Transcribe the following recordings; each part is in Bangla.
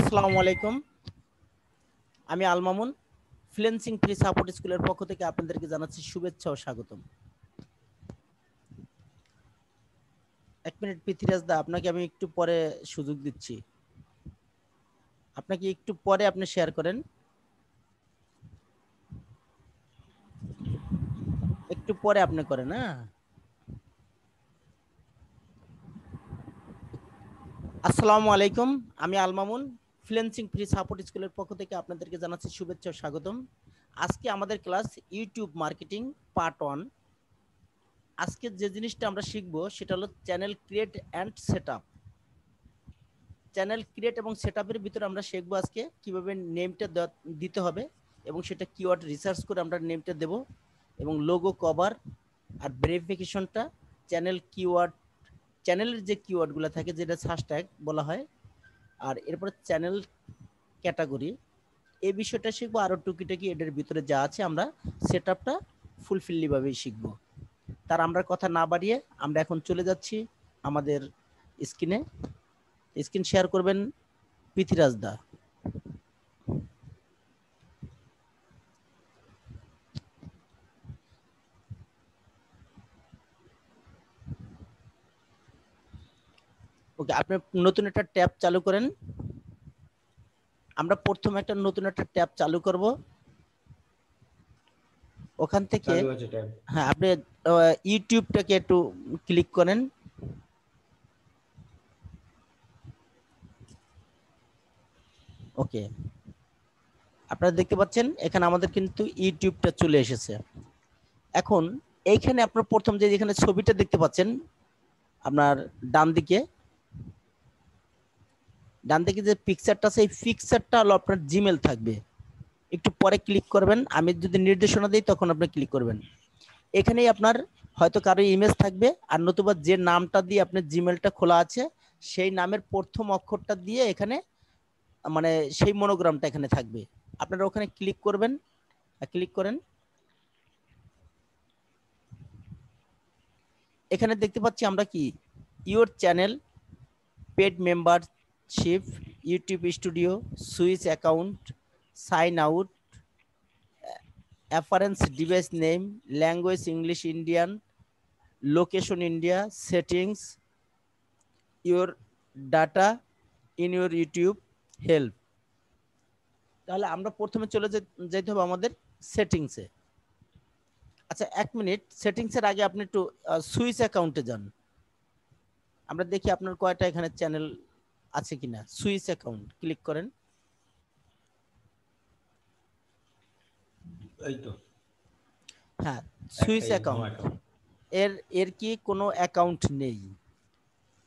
আসসালামু আলাইকুম। আমি Al Mamun freelancing free support স্কুলের পক্ষ থেকে আপনাদেরকে জানাচ্ছি শুভেচ্ছা ও স্বাগতম। এক মিনিট পৃথ্বীরাজ দা, আপনাকে আমি একটু পরে সুযোগ দিচ্ছি। আপনাকে একটু পরে আপনি শেয়ার করেন, একটু পরে আপনি করেন। হ্যাঁ, আসসালামু আলাইকুম। আমি Al Mamun freelancing free support স্কুলের পক্ষ থেকে আপনাদেরকে জানাচ্ছি শুভেচ্ছা ও স্বাগতম। আজকে আমাদের ক্লাস ইউটিউব মার্কেটিং পার্ট 1। আজকে যে জিনিসটা আমরা শিখবো সেটা হলো channel create and setup. Channel create এবং সেটআপের ভিতরে আমরা শিখবো আজকে কিভাবে নেমটা দিতে হবে এবং সেটা কিওয়ার্ড রিসার্চ করে আমরা নেমটা দেব, এবং লোগো, কভার আর ভেরিফিকেশনটা চ্যানেল কিওয়ার্ড, চ্যানেলের যে কিওয়ার্ডগুলো থাকে যেটা হ্যাশট্যাগ বলা হয়, আর এরপরে চ্যানেল ক্যাটাগরি, এই বিষয়টা শিখবো। আরও টুকিটাকি এদের ভিতরে যা আছে আমরা সেটআপটা ফুলফিললিভাবেই শিখবো। তার আমরা কথা না বাড়িয়ে আমরা এখন চলে যাচ্ছি আমাদের স্ক্রিনে। স্ক্রিন শেয়ার করবেন পৃথ্বীরাজ দা। ওকে, আপনি নতুন একটা ট্যাব চালু করেন। আমরা প্রথমে একটা নতুন একটা ট্যাব চালু করব। ওখান থেকে হ্যাঁ, আপনি ইউটিউবটাকে একটু ক্লিক করেন। ওকে, আপনারা দেখতে পাচ্ছেন এখানে আমাদের কিন্তু ইউটিউবটা চলে এসেছে। এখন এইখানে আপনার প্রথম যে এখানে ছবিটা দেখতে পাচ্ছেন আপনার ডান দিকে যে পিকচারটা আছে, এই পিকচারটা হলো আপনার জিমেল থাকবে। একটু পরে ক্লিক করবেন, আমি যদি নির্দেশনা দিই তখন আপনি ক্লিক করবেন। এখানেই আপনার হয়তো কারো ইমেজ থাকবে, আর নতুবা যে নামটা দিয়ে আপনার জিমেলটা খোলা আছে সেই নামের প্রথম অক্ষরটা দিয়ে এখানে মানে সেই মনোগ্রামটা এখানে থাকবে। আপনারা ওখানে ক্লিক করবেন, ক্লিক করেন। এখানে দেখতে পাচ্ছি আমরা কি your channel, paid membership, YouTube studio, switch account, sign out, appearance device name, language English Indian, location India, settings, your data in your YouTube, help. তাহলে আমরা প্রথমে চলে যেতে হবে আমাদের সেটিংসে। আচ্ছা, এক মিনিট, সেটিংসের আগে আপনি একটু সুইচ অ্যাকাউন্টে যান। আমরা দেখি আপনার কয়টা এখানে চ্যানেল আছে কিনা। সুইচ অ্যাকাউন্ট ক্লিক করেন। এই তো হ্যাঁ, সুইচ অ্যাকাউন্ট। এর কি কোনো অ্যাকাউন্ট নেই,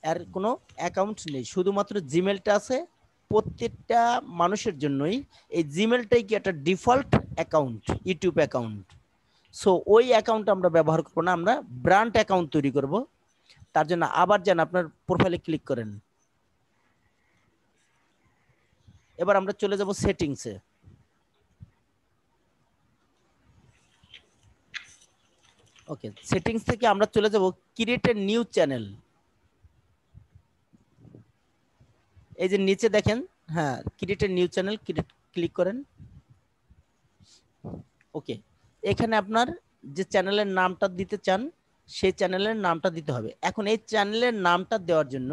এর কোনো অ্যাকাউন্ট নেই, শুধুমাত্র জিমেলটা আছে। প্রত্যেকটা মানুষের জন্যই এই জিমেলটাই কি একটা default account, YouTube account. So ওই অ্যাকাউন্ট আমরা ব্যবহার করবো না, আমরা ব্র্যান্ড অ্যাকাউন্ট তৈরি করব। তার জন্য আবার যান, আপনার প্রোফাইলে ক্লিক করেন। এবার আমরা চলে যাব সেটিংসে। ওকে, সেটিংস থেকে আমরা চলে যাব ক্রিয়েট এ নিউ চ্যানেল। এই যে নিচে দেখেন, হ্যাঁ, create a new channel click করেন। ওকে, এখানে আপনার যে চ্যানেলের নামটা দিতে চান সেই চ্যানেলের নামটা দিতে হবে। এখন এই চ্যানেলের নামটা দেওয়ার জন্য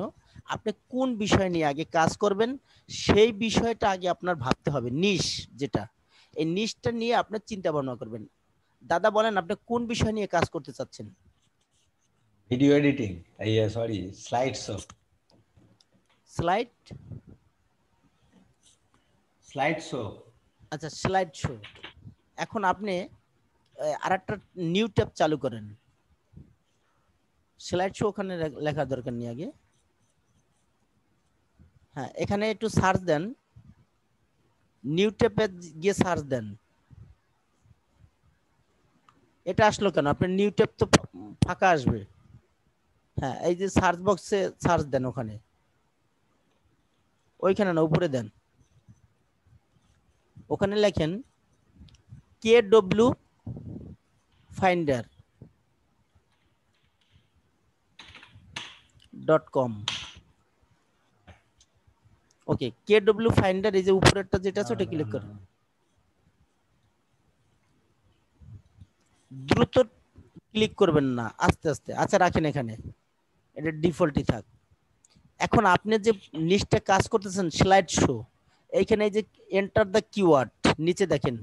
আপনি কোন বিষয় নিয়ে আগে কাজ করবেন সেই বিষয়টা আগে আপনার ভাবতে হবে। নিশ, যেটা এই নিশটা নিয়ে আপনার চিন্তা ভাবনা করবেন। দাদা বলেন, আপনি কোন বিষয় নিয়ে কাজ করতে চাচ্ছেন? Video editing, sorry, slide show. Slide slide show. আচ্ছা, স্লাইড শো। এখন আপনি আরেকটা নিউ ট্যাব চালু করেন। স্লাইড শো ওখানে লেখার দরকার নেই আগে। হ্যাঁ, এখানে একটু সার্চ দেন, নিউ ট্যাবে গিয়ে সার্চ দেন। এটা আসলো কেন? আপনার নিউ ট্যাব তো ফাঁকা আসবে। হ্যাঁ, এই যে সার্চ বক্সে সার্চ দেন, ওখানে, ওইখানে না, উপরে দেন। ওখানে লেখেন KW finder.com। ওকে, কেডব্লিউ ফাইন্ডার এই যে উপরেরটা যেটা আছে ওটা ক্লিক করেন। দ্রুত ক্লিক করবেন না, আস্তে আস্তে। আচ্ছা রাখেন এখানে, এটা ডিফল্টই থাক। এখন আপনি যে লিস্টে কাজ করতেছেন স্লাইড শো, এইখানে এই যে এন্টার দ্য কিওয়ার্ড, নিচে দেখেন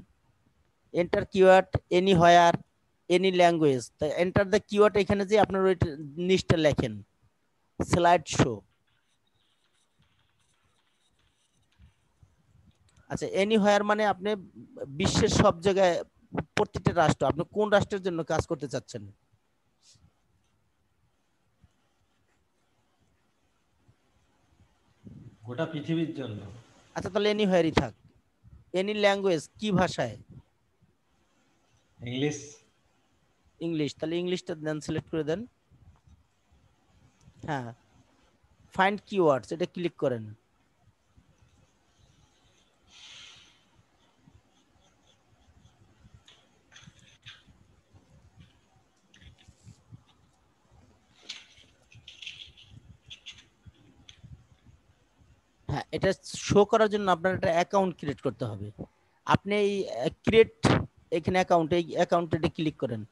এন্টার কিওয়ার্ড এনি হোয়ার এনি ল্যাঙ্গুয়েজ। তাই এন্টার দ্য কিওয়ার্ড এখানে যে আপনার ওই লিস্টটা লেখেন স্লাইড শো। আচ্ছা, এনি হোয়ার মানে আপনি বিশ্বের সব জায়গায়, প্রত্যেকটা রাষ্ট্র, আপনি কোন রাষ্ট্রের জন্য কাজ করতে চাচ্ছেন? গোটা পৃথিবীর জন্য। আচ্ছা তাহলে এনি হোয়ারই থাক। এনি ল্যাঙ্গুয়েজ কি ভাষায়? ইংলিশ। ইংলিশ, তাহলে ইংলিশটা দেন, সিলেক্ট করে দেন। হ্যাঁ, ফাইন্ড কিওয়ার্ডস এটা ক্লিক করেন। হ্যাঁ, এটা শো করার জন্য আপনার একটা অ্যাকাউন্ট ক্রিয়েট করতে হবে। আপনি এই ক্রিয়েট এখানে অ্যাকাউন্ট, এই অ্যাকাউন্টে ক্লিক করেন।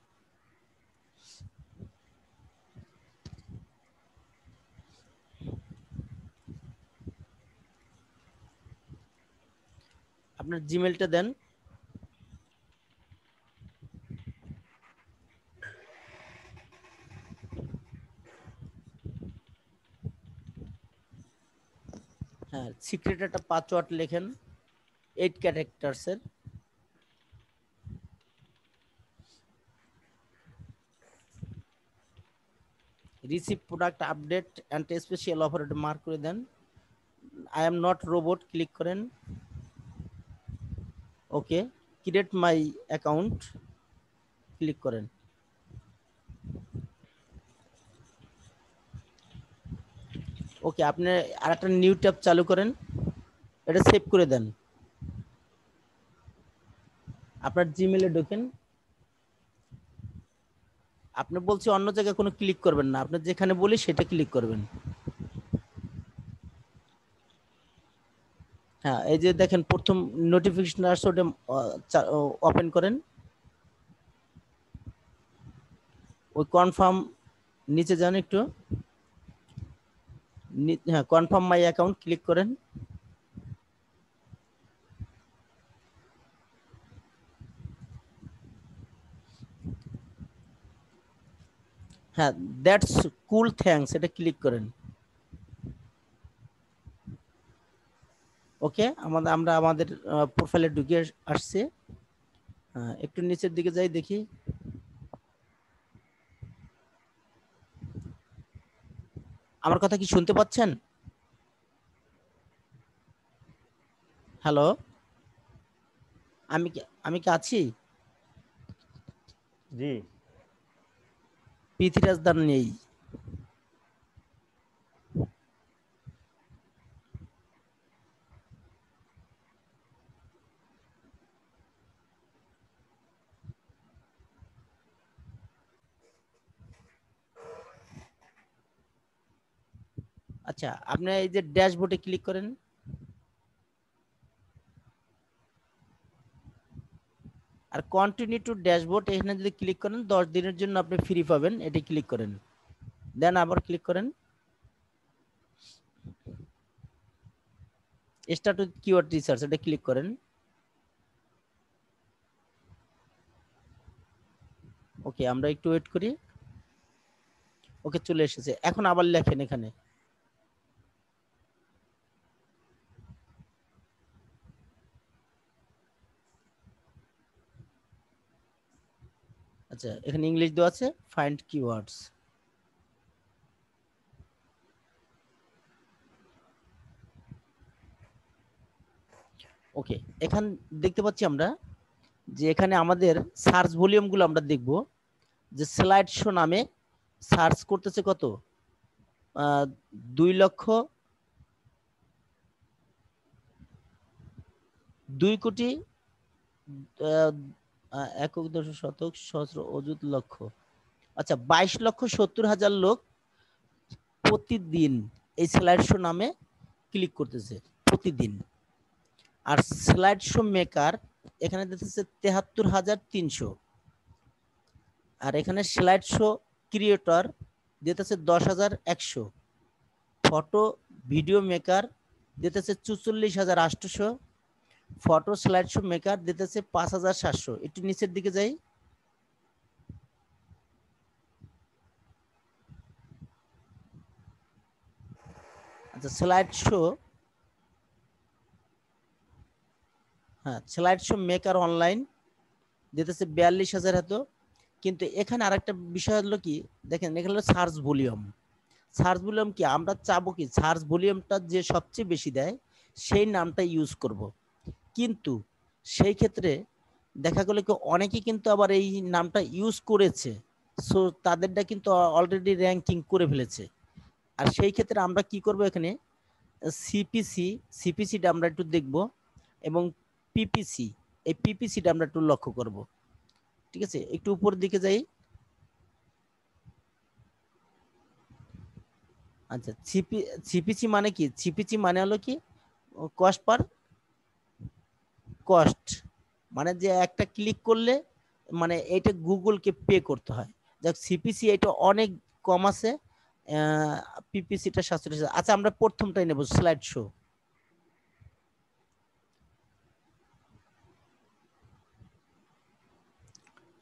আপনার জিমেলটা দেন। হ্যাঁ, সিক্রেট একটা পাসওয়ার্ড লেখেন 8 ক্যারেক্টারসের। Receive product update and special offer এটা মার্ক করে দেন। I am not robot click করেন। Okay, create my account click করেন। ওকে, আপনি আরেকটা নিউ ট্যাব চালু করেন, এটা সেভ করে দেন। আপনার জিমেলে ঢোকেন। আপনি বলছি অন্য জায়গায় কোনো ক্লিক করবেন না, আপনি যেখানে বলি সেটা ক্লিক করবেন। হ্যাঁ, এই যে দেখেন প্রথম নোটিফিকেশন আসছে, ওটা ওপেন করেন। ওই কনফার্ম, নিচে যান একটু, হ্যাঁ কনফার্ম মাই অ্যাকাউন্ট ক্লিক করেন। হ্যাঁ, দ্যাটস কুল থ্যাঙ্কস এটা ক্লিক করেন। ওকে, আমরা আমাদের প্রোফাইলে ঢুকে আসছে। একটু নিচের দিকে যাই দেখি। আমার কথা কি শুনতে পাচ্ছেন? হ্যালো, আমি কি আছি? জি। পৃথ্বীরাজ দান নেই। আচ্ছা, আপনি এই যে ড্যাশবোর্ডে ক্লিক করেন। আর কন্টিনিউ টু ড্যাশবোর্ড এখানে যদি ক্লিক করেন 10 দিনের জন্য আপনি ফ্রি পাবেন, এটি ক্লিক করেন। দেন আবার ক্লিক করেন। স্টার্ট উইথ কিওয়ার্ড রিসার্চ এটা ক্লিক করেন। ওকে, আমরা একটু ওয়েট করি। ওকে, চলে এসেছে। এখন আবার লেখেন এখানে। আচ্ছা, এখানে ইংলিশ দেওয়া আছে, ফাইন্ড কিওয়ার্ডস। ওকে, এখান দেখতে পাচ্ছি আমরা যে এখানে আমাদের সার্চ ভলিউম গুলো আমরা দেখব। যে স্লাইড শো নামে সার্চ করতেছে কত, 2,02,1,000,000 অযুত লক্ষ। আচ্ছা, 22,70,000 লোক প্রতিদিন এই স্লাইড শো নামে ক্লিক করতেছে প্রতিদিন। আর স্লাইড শো মেকার এখানে দিতেছে ৭৩,৩০০, আর এখানে স্লাইড শো ক্রিয়েটর দিতেছে ১০,১০০, ফটো ভিডিও মেকার দিতেছে ৪৪,৮০০, ফটো স্লাইড শো মেকার দিতেছে ৫,৭০০। একটু নিচের দিকে যাই। আচ্ছা, স্লাইড শো, হ্যাঁ স্লাইড শো মেকার অনলাইন দিতেছে ৪২,০০০ এত। কিন্তু এখানে আরেকটা বিষয় হলো কি, দেখেন এখানে হলো সার্চ ভলিউম। সার্চ ভলিউম কি, আমরা চাবো কি সার্চ ভলিউমটা যে সবচেয়ে বেশি দেয় সেই নামটা ইউজ করব। কিন্তু সেই ক্ষেত্রে দেখা গেল কি অনেকেই কিন্তু আবার এই নামটা ইউজ করেছে, সো তাদেরটা কিন্তু অলরেডি র্যাঙ্কিং করে ফেলেছে। আর সেই ক্ষেত্রে আমরা কি করব, এখানে সিপিসিটা আমরা একটু দেখব, এবং পিপিসি, এই পিপিসিটা আমরা একটু লক্ষ্য করব। ঠিক আছে, একটু উপরের দিকে যাই। আচ্ছা, সিপিসি মানে কি? সিপিসি মানে হলো কি কস্ট পার কস্ট, মানে যে একটা ক্লিক করলে মানে এটা গুগলকে পে করতে হয়। যাক সিপিসি এটা অনেক কম আছে, পিপিসিটা ৪৭। আচ্ছা, আমরা প্রথমটাই নেব, স্লাইড শো।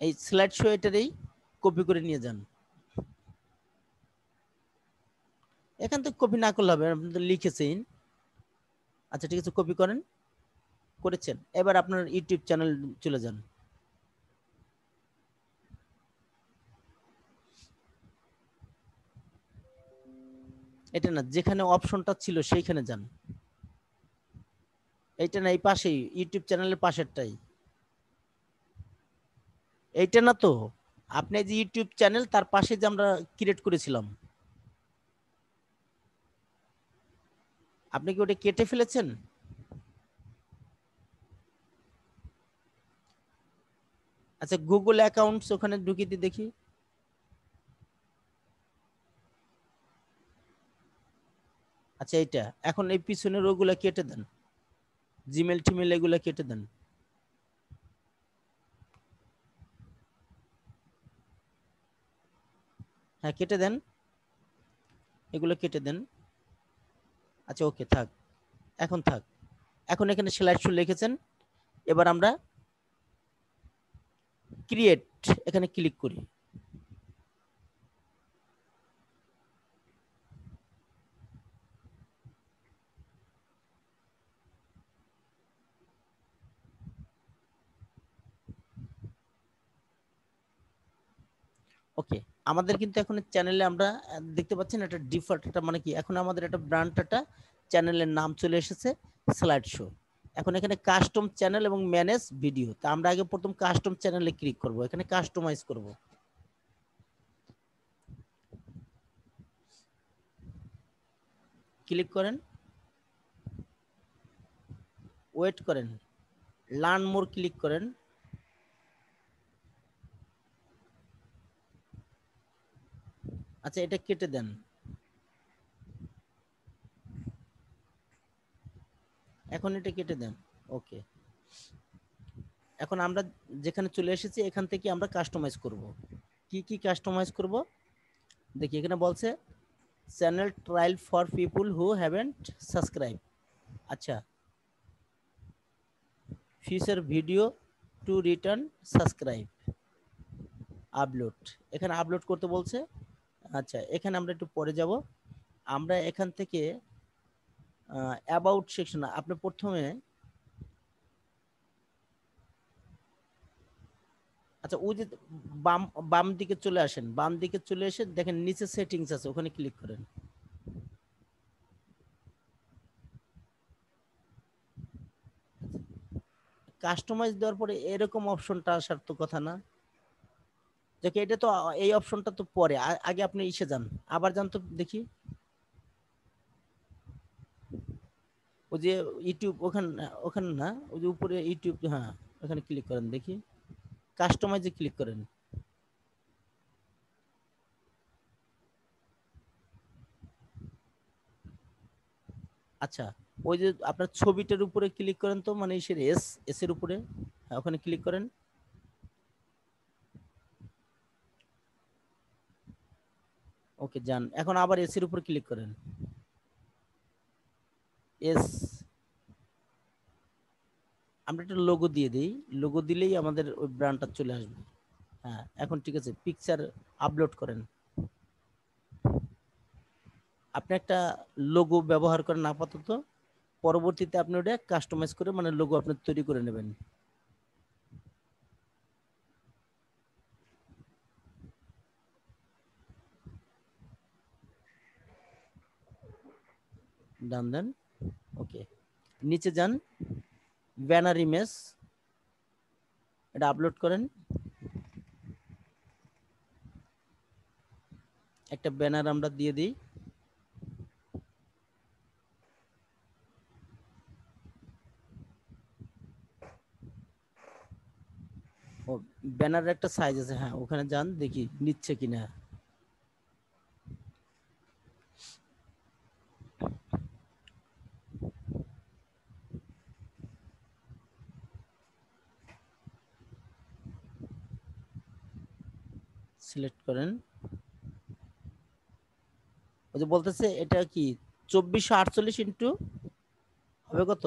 এই স্লাইড শো এটারই কপি করে নিয়ে যান। এখান থেকে কপি না করলে হবে, আপনি তো লিখেছেন। আচ্ছা ঠিক আছে, কপি করেন, করেছেন। এবার আপনার ইউটিউব চ্যানেল চলে যান। এটা না, যেখানে অপশনটা ছিল সেইখানে যান। এইটা না, এই পাশেই ইউটিউব চ্যানেলের পাশেরটাই। এইটা না তো, আপনি যে ইউটিউব চ্যানেল তার পাশে যে আমরা ক্রিয়েট করেছিলাম, আপনি কি ওটা কেটে ফেলেছেন? আচ্ছা, গুগল অ্যাকাউন্টস ওখানে ঢুকিয়ে দিয়ে দেখি। আচ্ছা, এইটা এখন এই পিছনের ওগুলা কেটে দেন, জিমেল টিমেল এগুলা কেটে দেন। হ্যাঁ কেটে দেন, এগুলো কেটে দেন। আচ্ছা ওকে, থাক, এখন থাক। এখন এখানে স্লাইড শো লিখেছেন, এবার আমরা ক্রিয়েট এখানে ক্লিক করি। ওকে, আমাদের কিন্তু এখন চ্যানেলে আমরা দেখতে পাচ্ছেন একটা ডিফল্ট, এটা মানে কি, এখন আমাদের একটা ব্র্যান্ড, একটা চ্যানেলের নাম চলে এসেছে স্লাইড শো। এখন এখানে কাস্টম চ্যানেল এবং ম্যানেজ ভিডিও, তা আমরা আগে প্রথম কাস্টম চ্যানেলে ক্লিক করব, এখানে কাস্টমাইজ করব। ক্লিক করেন, ওয়েট করেন, লার্ন মোর ক্লিক করেন। আচ্ছা, এটা কেটে দেন। এখন এটা কেটে দেন। ওকে, এখন আমরা যেখানে চলে এসেছি এখান থেকে আমরা কাস্টমাইজ করব। কি কি কাস্টমাইজ করব দেখি, এখানে বলছে channel trailer for people who haven't subscribe. আচ্ছা, feature video to return subscribe, upload, এখানে আপলোড করতে বলছে। আচ্ছা, এখানে আমরা একটু পরে যাব। আমরা এখান থেকে অ্যাবাউট সেকশন, আপনি প্রথমে, আচ্ছা ওই যে বাম বাম দিকে চলে আসেন, বাম দিকে চলে এসে দেখেন নিচে সেটিংস আছে, ওখানে ক্লিক করেন। কাস্টমাইজ দেওয়ার পরে এরকম অপশনটা আসার তো কথা না। দেখে এটা তো, এই অপশনটা তো পরে, আগে আপনি ইসে যান, আবার যান তো দেখি। ওই যে ইউটিউব, ওখানে ওখানে না, ওই যে উপরে ইউটিউব, হ্যাঁ ওখানে ক্লিক করেন দেখি, কাস্টমাইজে ক্লিক করেন। আচ্ছা, ওই যে আপনার ছবিটার উপরে ক্লিক করেন তো, মানে এস এর উপরে, হ্যাঁ, ওখানে ক্লিক করেন। ওকে, যান, এখন আবার এস এর উপর ক্লিক করেন। এস, আমরা একটা লোগো দিয়ে দিই, লোগো দিলেই আমাদের ওই ব্র্যান্ডটা চলে আসবে। হ্যাঁ, এখন ঠিক আছে, পিকচার আপলোড করেন। আপনি একটা লোগো ব্যবহার করেন আপাতত, পরবর্তীতে আপনি ওটা কাস্টমাইজ করে মানে লোগো আপনি তৈরি করে নেবেন। ডান দেন, ওকে, নিচে যান, ব্যানার ইমেজ, এটা আপলোড করেন। একটা ব্যানার আমরা দিয়ে দিই। ও, ব্যানারের একটা সাইজ আছে, হ্যাঁ, ওখানে যান, দেখি নিচ্ছে কিনা। সিলেক্ট করেন। ওই যে বলতেছে এটা কি 2448 ইন্টু হবে কত?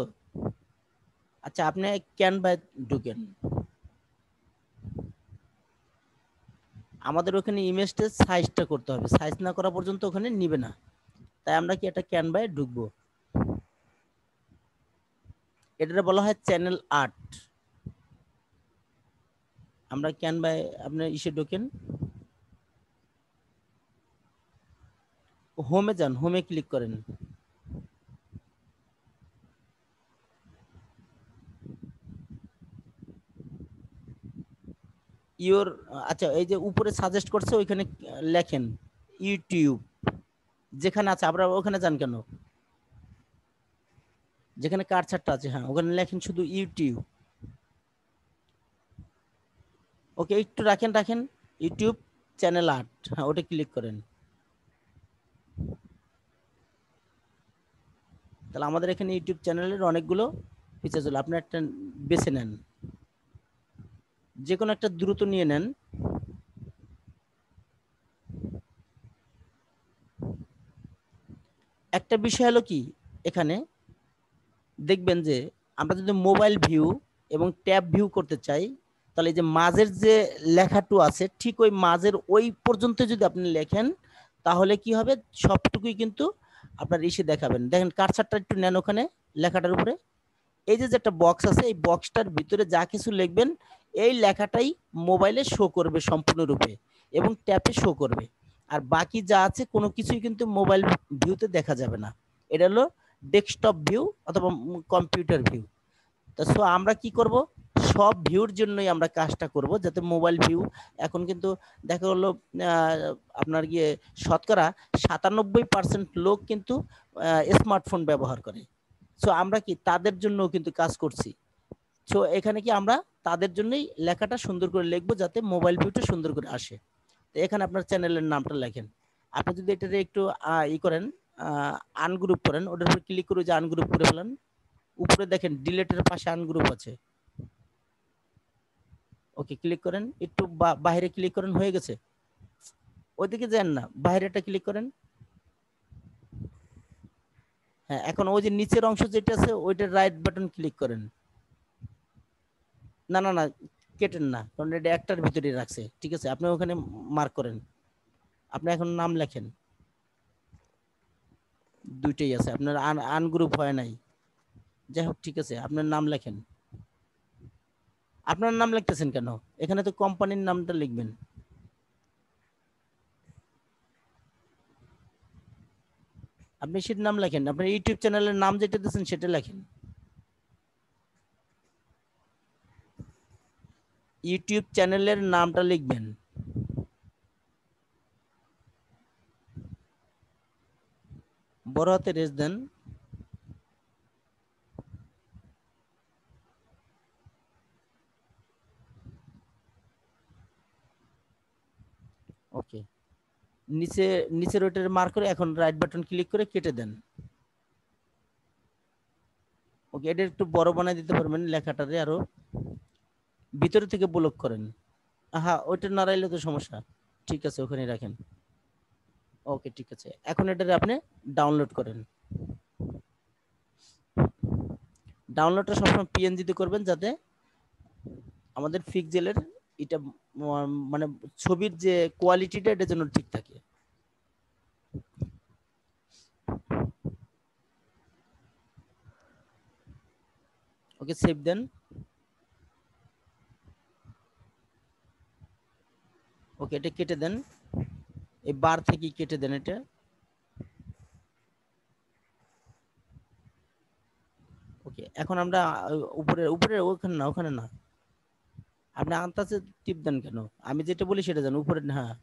আচ্ছা, আপনি ক্যানভায় ঢুকেন। আমাদের ওখানে ইমেজটা সাইজটা করতে হবে, সাইজ না করা পর্যন্ত ওখানে নিবে না। তাই আমরা কি একটা ক্যানভায় ঢুকবো, এটা বলা হয় চ্যানেল আর্ট। আমরা ক্যানভায় আপনার ইসে ঢোকেন, হোমে যান, হোমে ক্লিক করেন। ইওর, আচ্ছা, এই যে উপরে সাজেস্ট করছে ওইখানে লেখেন ইউটিউব, যেখানে আছে আপনারা ওখানে যান কেন, যেখানে কার্সারটা আছে, হ্যাঁ, ওখানে লেখেন শুধু ইউটিউব। ওকে, একটু রাখেন রাখেন, ইউটিউব চ্যানেল আর্ট, হ্যাঁ, ওটা ক্লিক করেন। তাহলে আমাদের এখানে ইউটিউব চ্যানেলের অনেকগুলো ফিচার হলো, আপনি একটা বেছে নেন, যে কোনো একটা দ্রুত নিয়ে নেন। একটা বিষয় হলো কি, এখানে দেখবেন যে আমরা যদি মোবাইল ভিউ এবং ট্যাব ভিউ করতে চাই, তাহলে এই যে মাঝের যে লেখাটু আছে, ঠিক ওই মাঝের ওই পর্যন্ত যদি আপনি লেখেন, তাহলে কি হবে, সবটুকুই কিন্তু আপনার ইসে দেখাবেন। দেখেন কার্সারটা একটু নেন ওখানে লেখাটার উপরে, এই যে একটা বক্স আছে, এই বক্সটার ভিতরে যা কিছু লিখবেন এই লেখাটাই মোবাইলে শো করবে সম্পূর্ণরূপে এবং ট্যাবে শো করবে। আর বাকি যা আছে কোনো কিছুই কিন্তু মোবাইল ভিউতে দেখা যাবে না। এটা হলো ডেস্কটপ ভিউ অথবা কম্পিউটার ভিউ। তো সো আমরা কি করব, সব ভিউর জন্যই আমরা কাজটা করব, যাতে মোবাইল ভিউ, এখন কিন্তু দেখা হলো আপনার গিয়ে শতকরা 97% লোক কিন্তু স্মার্টফোন ব্যবহার করে। সো আমরা কি তাদের জন্য কিন্তু কাজ করছি। সো এখানে কি আমরা তাদের জন্যই লেখাটা সুন্দর করে লিখবো, যাতে মোবাইল ভিউটা সুন্দর করে আসে। তো এখানে আপনার চ্যানেলের নামটা লেখেন। আপনি যদি এটাতে একটু ই করেন, আনগ্রুপ করেন, ওটার উপর ক্লিক করে যে আনগ্রুপ করে ফেলেন, উপরে দেখেন ডিলেটের পাশে আনগ্রুপ আছে, ওকে ক্লিক করেন, একটু বাইরে ক্লিক করেন, হয়ে গেছে। ওইদিকে যান না, বাইরেটা ক্লিক করেন। হ্যাঁ, এখন ওই যে নিচের অংশ যেটা আছে ওইটার রাইট বাটন ক্লিক করেন। না না না, কেটেন না, কারণ এটা একটার ভিতরে রাখছে, ঠিক আছে, আপনি ওখানে মার্ক করেন। আপনি এখন নাম লেখেন, দুইটাই আছে, আপনার আনগ্রুপ হয় নাই, যাই হোক, ঠিক আছে, আপনার নাম লেখেন। আপনার নাম লিখতেছেন কেন, এখানে তো কোম্পানির নামটা লিখবেন। আপনি সেটার নাম লেখেন, আপনার ইউটিউব চ্যানেলের নাম যেটা দিচ্ছেন সেটা লেখেন। ইউটিউব চ্যানেলের নামটা লিখবেন। বড় হাতে রেস দেন। ওকে, নিচে নিচের ওইটার মার্ক করে এখন রাইট বাটন ক্লিক করে কেটে দেন। ওকে, এটা একটু বড় বানাই দিতে পারবেন লেখাটারে, আরো ভিতরে থেকে ব্লক করেন। হ্যাঁ, ওইটা নাড়াইলে তো সমস্যা। ঠিক আছে, ওখানে রাখেন। ওকে, ঠিক আছে। এখন এটারে আপনি ডাউনলোড করেন। ডাউনলোডটা সবসময় পিএনজিতে করবেন, যাতে আমাদের পিক্সেলের এটা মানে ছবির যে কোয়ালিটিটা এটার জন্য ঠিক থাকে। ওকে, সেভ দেন। ওকে, এটা কেটে দেন, এই বার থেকে কেটে দেন এটা। ওকে, এখন আমরা উপরে উপরে ওখানে না, ওখানে না, আপনি আন্দাজে টিপ দেন কেন? আমি যেটা বলি সেটা জান, উপরে। হ্যাঁ,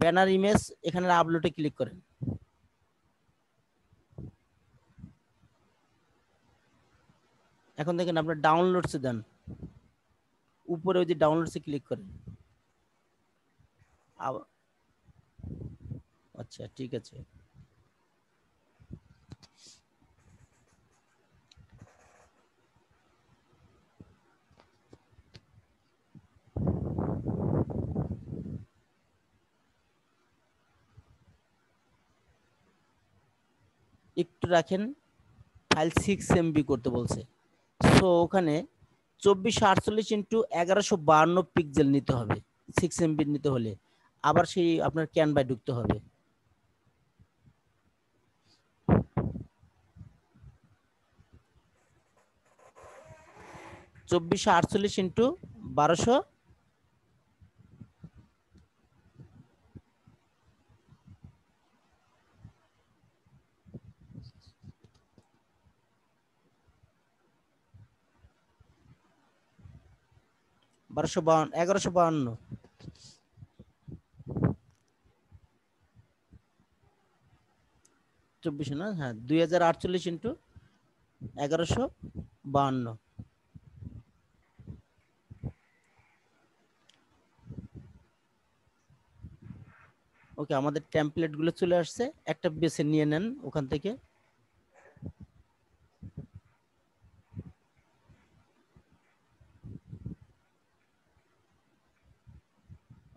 ব্যানার ইমেজ, এখানে আপলোডে ক্লিক করেন। এখন দেখেন আপনার ডাউনলোডসে দেন, উপরে ওই যে ডাউনলোডসে ক্লিক করেন। আচ্ছা, ঠিক আছে। একটু রাখেন, ফাইল 6 MB করতে বলছে। সো ওখানে 2448 × 1152 পিক্সেল নিতে হবে 6 MB নিতে হলে। আবার সেই আপনার ক্যানভায় ঢুকতে হবে। 2448 × 1200। 1252, 1152। 24 না, হ্যাঁ, 2048 × 1152। ওকে, আমাদের টেমপ্লেট গুলো চলে আসছে। একটা বেছে নিয়ে নেন ওখান থেকে।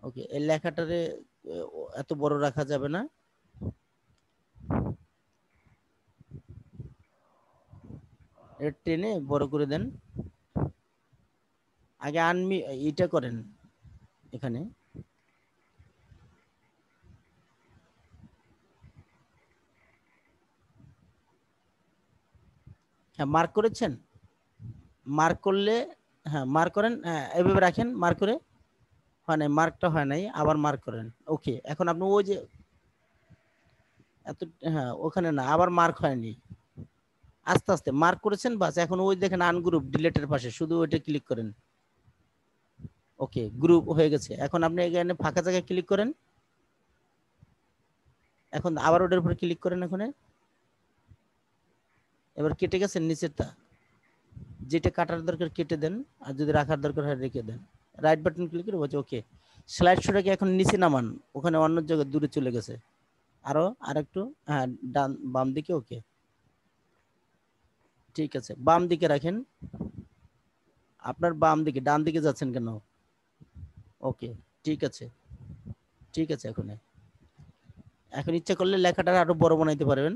ওকে, এই লেখাটারে এত বড় রাখা যাবে না। এটা টেনে বড় করে দেন। আগে এটা করেন এখানে। হ্যাঁ, মার্ক করেছেন? মার্ক করলে, হ্যাঁ মার্ক করেন, হ্যাঁ এইভাবে রাখেন। মার্ক করে হয় নাই, মার্কটা হয় নাই, আবার মার্ক করেন। ওকে, এখন আপনি ওই যে এত, হ্যাঁ ওখানে না, আবার মার্ক হয়নি, আস্তে আস্তে মার্ক করেছেন। বাস, এখন ওই দেখেন আনগ্রুপ ডিলেটের পাশে, শুধু ওইটা ক্লিক করেন। ওকে, গ্রুপ হয়ে গেছে। এখন আপনি এখানে ফাঁকা জায়গায় ক্লিক করেন। এখন আবার ওটার উপরে ক্লিক করেন। এখানে এবার কেটে গেছেন নিচেরটা, যেটা কাটার দরকার কেটে দেন, আর যদি রাখার দরকার হয় রেখে দেন। রাইট বাটন ক্লিক করে বলছে ওকে। স্লাইড শোটাকে এখন নিচে নামান, ওখানে অন্য জায়গায় দূরে চলে গেছে। আরেকটু, হ্যাঁ, ডান বাম দিকে। ওকে, ঠিক আছে, বাম দিকে রাখেন। আপনার বাম দিকে, ডান দিকে যাচ্ছেন কেন? ওকে, ঠিক আছে, ঠিক আছে। এখন ইচ্ছা করলে লেখাটা আরো বড় বানাইতে পারবেন।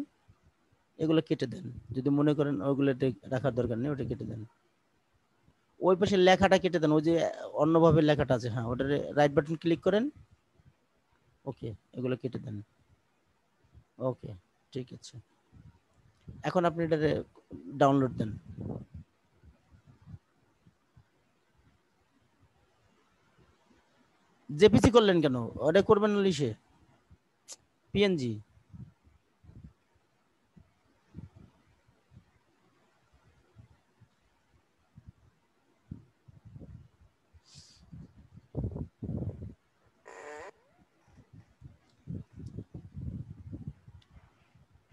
এগুলো কেটে দেন, যদি মনে করেন ওগুলো রাখার দরকার নেই, ওটা কেটে দেন। ওই পাশে লেখাটা কেটে দেন, ওই যে অন্যভাবে লেখাটা আছে, হ্যাঁ ওটারে রাইট বাটন ক্লিক করেন। ওকে, এগুলো কেটে দেন। ওকে, ঠিক আছে। এখন আপনি এটা ডাউনলোড দেন। জেপিজি করলেন কেন? ওটা করবেন না লিসে, পিএনজি।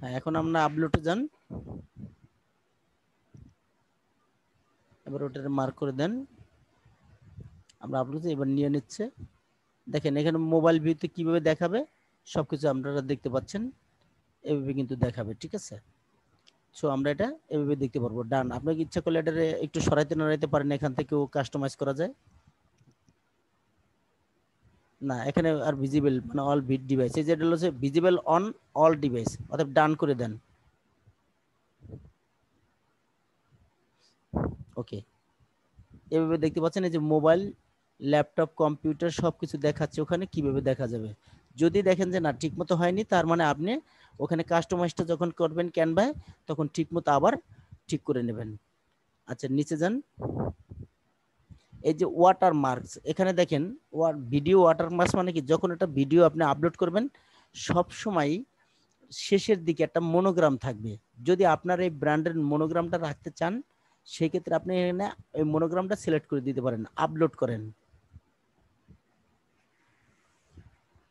হ্যাঁ, এখন আমরা আপলোডে যান। এবার ওটারে মার্ক করে দেন। আমরা আপলোডে এবার নিয়ে নিচ্ছে। দেখেন এখানে মোবাইল ভিউতে কিভাবে দেখাবে সবকিছু আপনারা দেখতে পাচ্ছেন, এভাবে কিন্তু দেখাবে। ঠিক আছে, সো আমরা এটা এভাবে দেখতে পারবো। ডান। আপনাকে ইচ্ছা করলে এটা একটু সরাইতে নড়াইতে পারেন, এখান থেকেও কাস্টমাইজ করা যায়। না, এখানে আর ভিজিবল মানে অল ডিভাইস, এই যেটা হচ্ছে ভিজিবল অন অল ডিভাইস, অর্থাৎ ডান করে দেন। ওকে, এভাবে দেখতে পাচ্ছেন এই যে মোবাইল, ল্যাপটপ, কম্পিউটার সবকিছু দেখাচ্ছে ওখানে, কিভাবে দেখা যাবে। যদি দেখেন যে না ঠিকমতো হয়নি, তার মানে আপনি ওখানে কাস্টমাইজটা যখন করবেন ক্যানভায়, তখন ঠিকমতো আবার ঠিক করে নেবেন। আচ্ছা, নিচে যান। এই যে ওয়াটার মার্কস, এখানে দেখেন ভিডিও ওয়াটার মার্কস মানে কি, যখন একটা ভিডিও আপনি আপলোড করবেন সব সময় শেষের দিকে একটা মনোগ্রাম থাকবে। যদি আপনার এই ব্র্যান্ডের মনোগ্রামটা রাখতে চান, সেক্ষেত্রে আপনি এখানে এই মনোগ্রামটা সিলেক্ট করে দিতে পারেন, আপলোড করেন।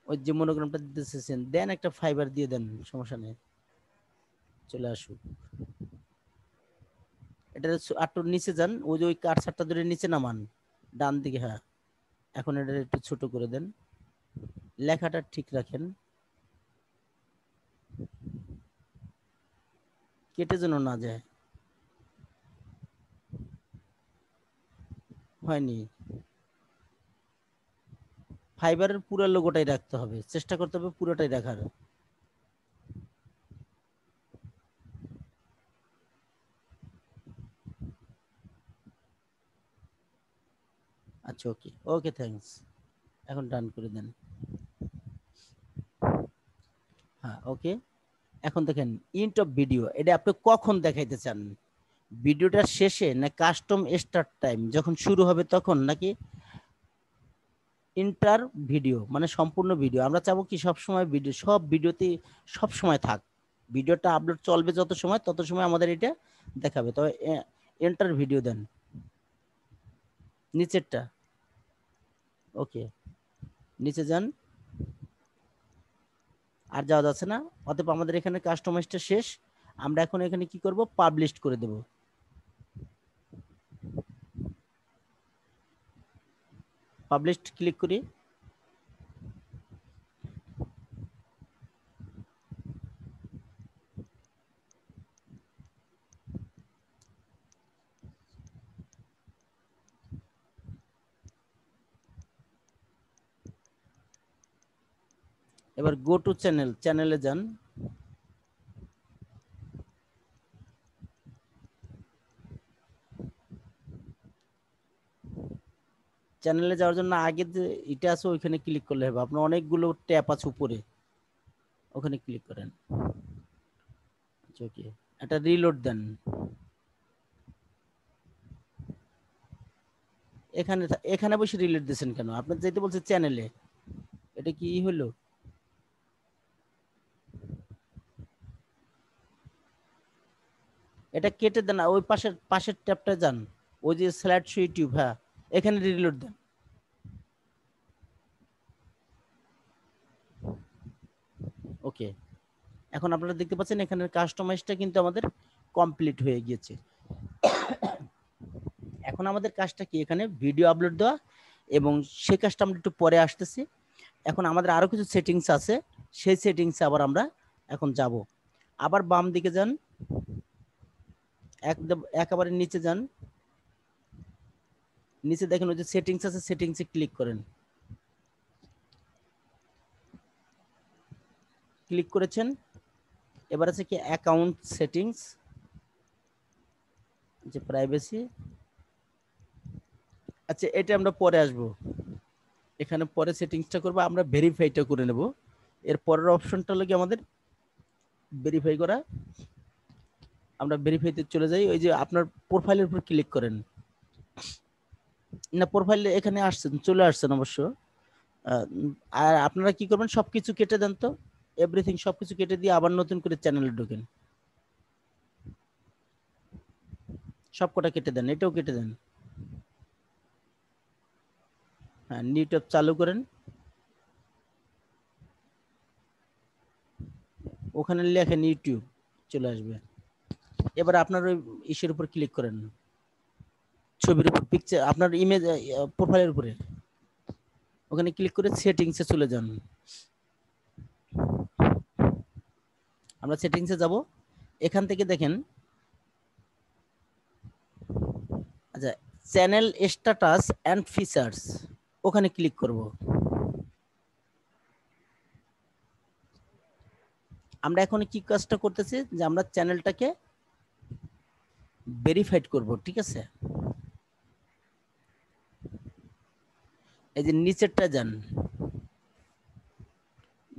ওই যে মনোগ্রামটা দিতেছেন, দেন একটা ফাইবার দিয়ে দেন, সমস্যা নেই, চলে আসুক। এটা একটু নিচে যান, ওই যে ওই কারসারটা ধরে নিচে নামান, ডান দিকে। হ্যাঁ, এখন এটা একটু ছোট করে দেন, লেখাটা ঠিক রাখেন, কেটে যেন না যায়। হয়নি, ফাইবারের পুরো লোগোটাই রাখতে হবে, চেষ্টা করতে হবে পুরোটাই রাখার। আচ্ছা, ওকে ওকে, থ্যাঙ্কস। এখন ডান করে দেন। হ্যাঁ, ওকে। এখন দেখেন ইন্ট অফ ভিডিও, এটা আপনি কখন দেখাইতে চান, ভিডিওটা শেষে না কাস্টম স্টার্ট টাইম যখন শুরু হবে তখন, নাকি ইন্টার ভিডিও মানে সম্পূর্ণ ভিডিও? আমরা চাবো কি সব সময় ভিডিও, সব ভিডিওতে সব সময় থাক, ভিডিওটা আপলোড চলবে যত সময় তত সময় আমাদের এটা দেখাবে। তবে এন্টার ভিডিও দেন, নিচেরটা। ওকে, নিচে যান, আর যাওয়া যাচ্ছে না, অতএব আমাদের এখানে কাস্টমাইজটা শেষ। আমরা এখন এখানে কি করব, পাবলিশ করে দেব। পাবলিশ ক্লিক করি। এবার গো টু চ্যানেল, চ্যানেলে যান। চ্যানেলে যাওয়ার জন্য আগে যে এটা আছে ওইখানে ক্লিক করলে হবে, আপনার অনেকগুলো ট্যাব আছে উপরে, ওখানে ক্লিক করেন। আচ্ছা, ওকে, এটা রিলোড দেন। এখানে এখানে বসে রিলোড দিয়েছেন কেন? আপনার যেতে বলছে চ্যানেলে, এটা কি হলো? এটা কেটে দেন, ওই পাশের পাশের ট্যাবটা যান, ওই যে স্লাইড শো ইউটিউব, হ্যাঁ, এখানে রিলোড দেন। ওকে, এখন আপনারা দেখতে পাচ্ছেন এখানের কাস্টমাইজটা কিন্তু আমাদের কমপ্লিট হয়ে গিয়েছে। এখন আমাদের কাজটা কি, এখানে ভিডিও আপলোড দেওয়া, এবং সেই কাজটা আমরা একটু পরে আসতেছি। এখন আমাদের আরো কিছু সেটিংস আছে, সেই সেটিংসে আবার আমরা এখন যাব। আবার বাম দিকে যান, একদম একেবারে নিচে যান, নিচে দেখেন ওই যে সেটিংস আছে, সেটিংসে ক্লিক করেন। ক্লিক করেছেন, এবার আছে কি অ্যাকাউন্ট সেটিংস, যে প্রাইভেসি। আচ্ছা, এটা আমরা পরে আসব, এখানে পরে সেটিংসটা করবো, আমরা ভেরিফাইটা করে নেব। এর পরের অপশনটা হলো কি আমাদের ভেরিফাই করা। আমরা ভেরিফাইতে চলে যাই, ওই যে আপনার প্রোফাইলের উপর ক্লিক করেন। না, প্রোফাইলে এখানে আসছেন, চলে আসছেন অবশ্য। আর আপনারা কি করবেন, সবকিছু কেটে দেন তো, এভরিথিং সবকিছু কেটে দিয়ে আবার নতুন করে চ্যানেলে ঢোকেন, সবকটা কেটে দেন, এটাও কেটে দেন। হ্যাঁ, নিউ ট্যাব চালু করেন, ওখানে লেখেন ইউটিউব, চলে আসবে। এবার আপনার ওই ইসের উপর ক্লিক করেন, ছবির উপর, পিকচার, আপনার ইমেজ প্রোফাইলের উপরে, ওখানে ক্লিক করে সেটিংসে চলে যান। আমরা সেটিংসে যাব, এখান থেকে দেখেন আচ্ছা, চ্যানেল স্ট্যাটাস অ্যান্ড ফিচার্স ওখানে ক্লিক করব। আমরা এখন কি কাজটা করতেছি যে আমরা চ্যানেলটাকে ভেরিফাইড করব, ঠিক আছে। এই যে নিচেরটা যান,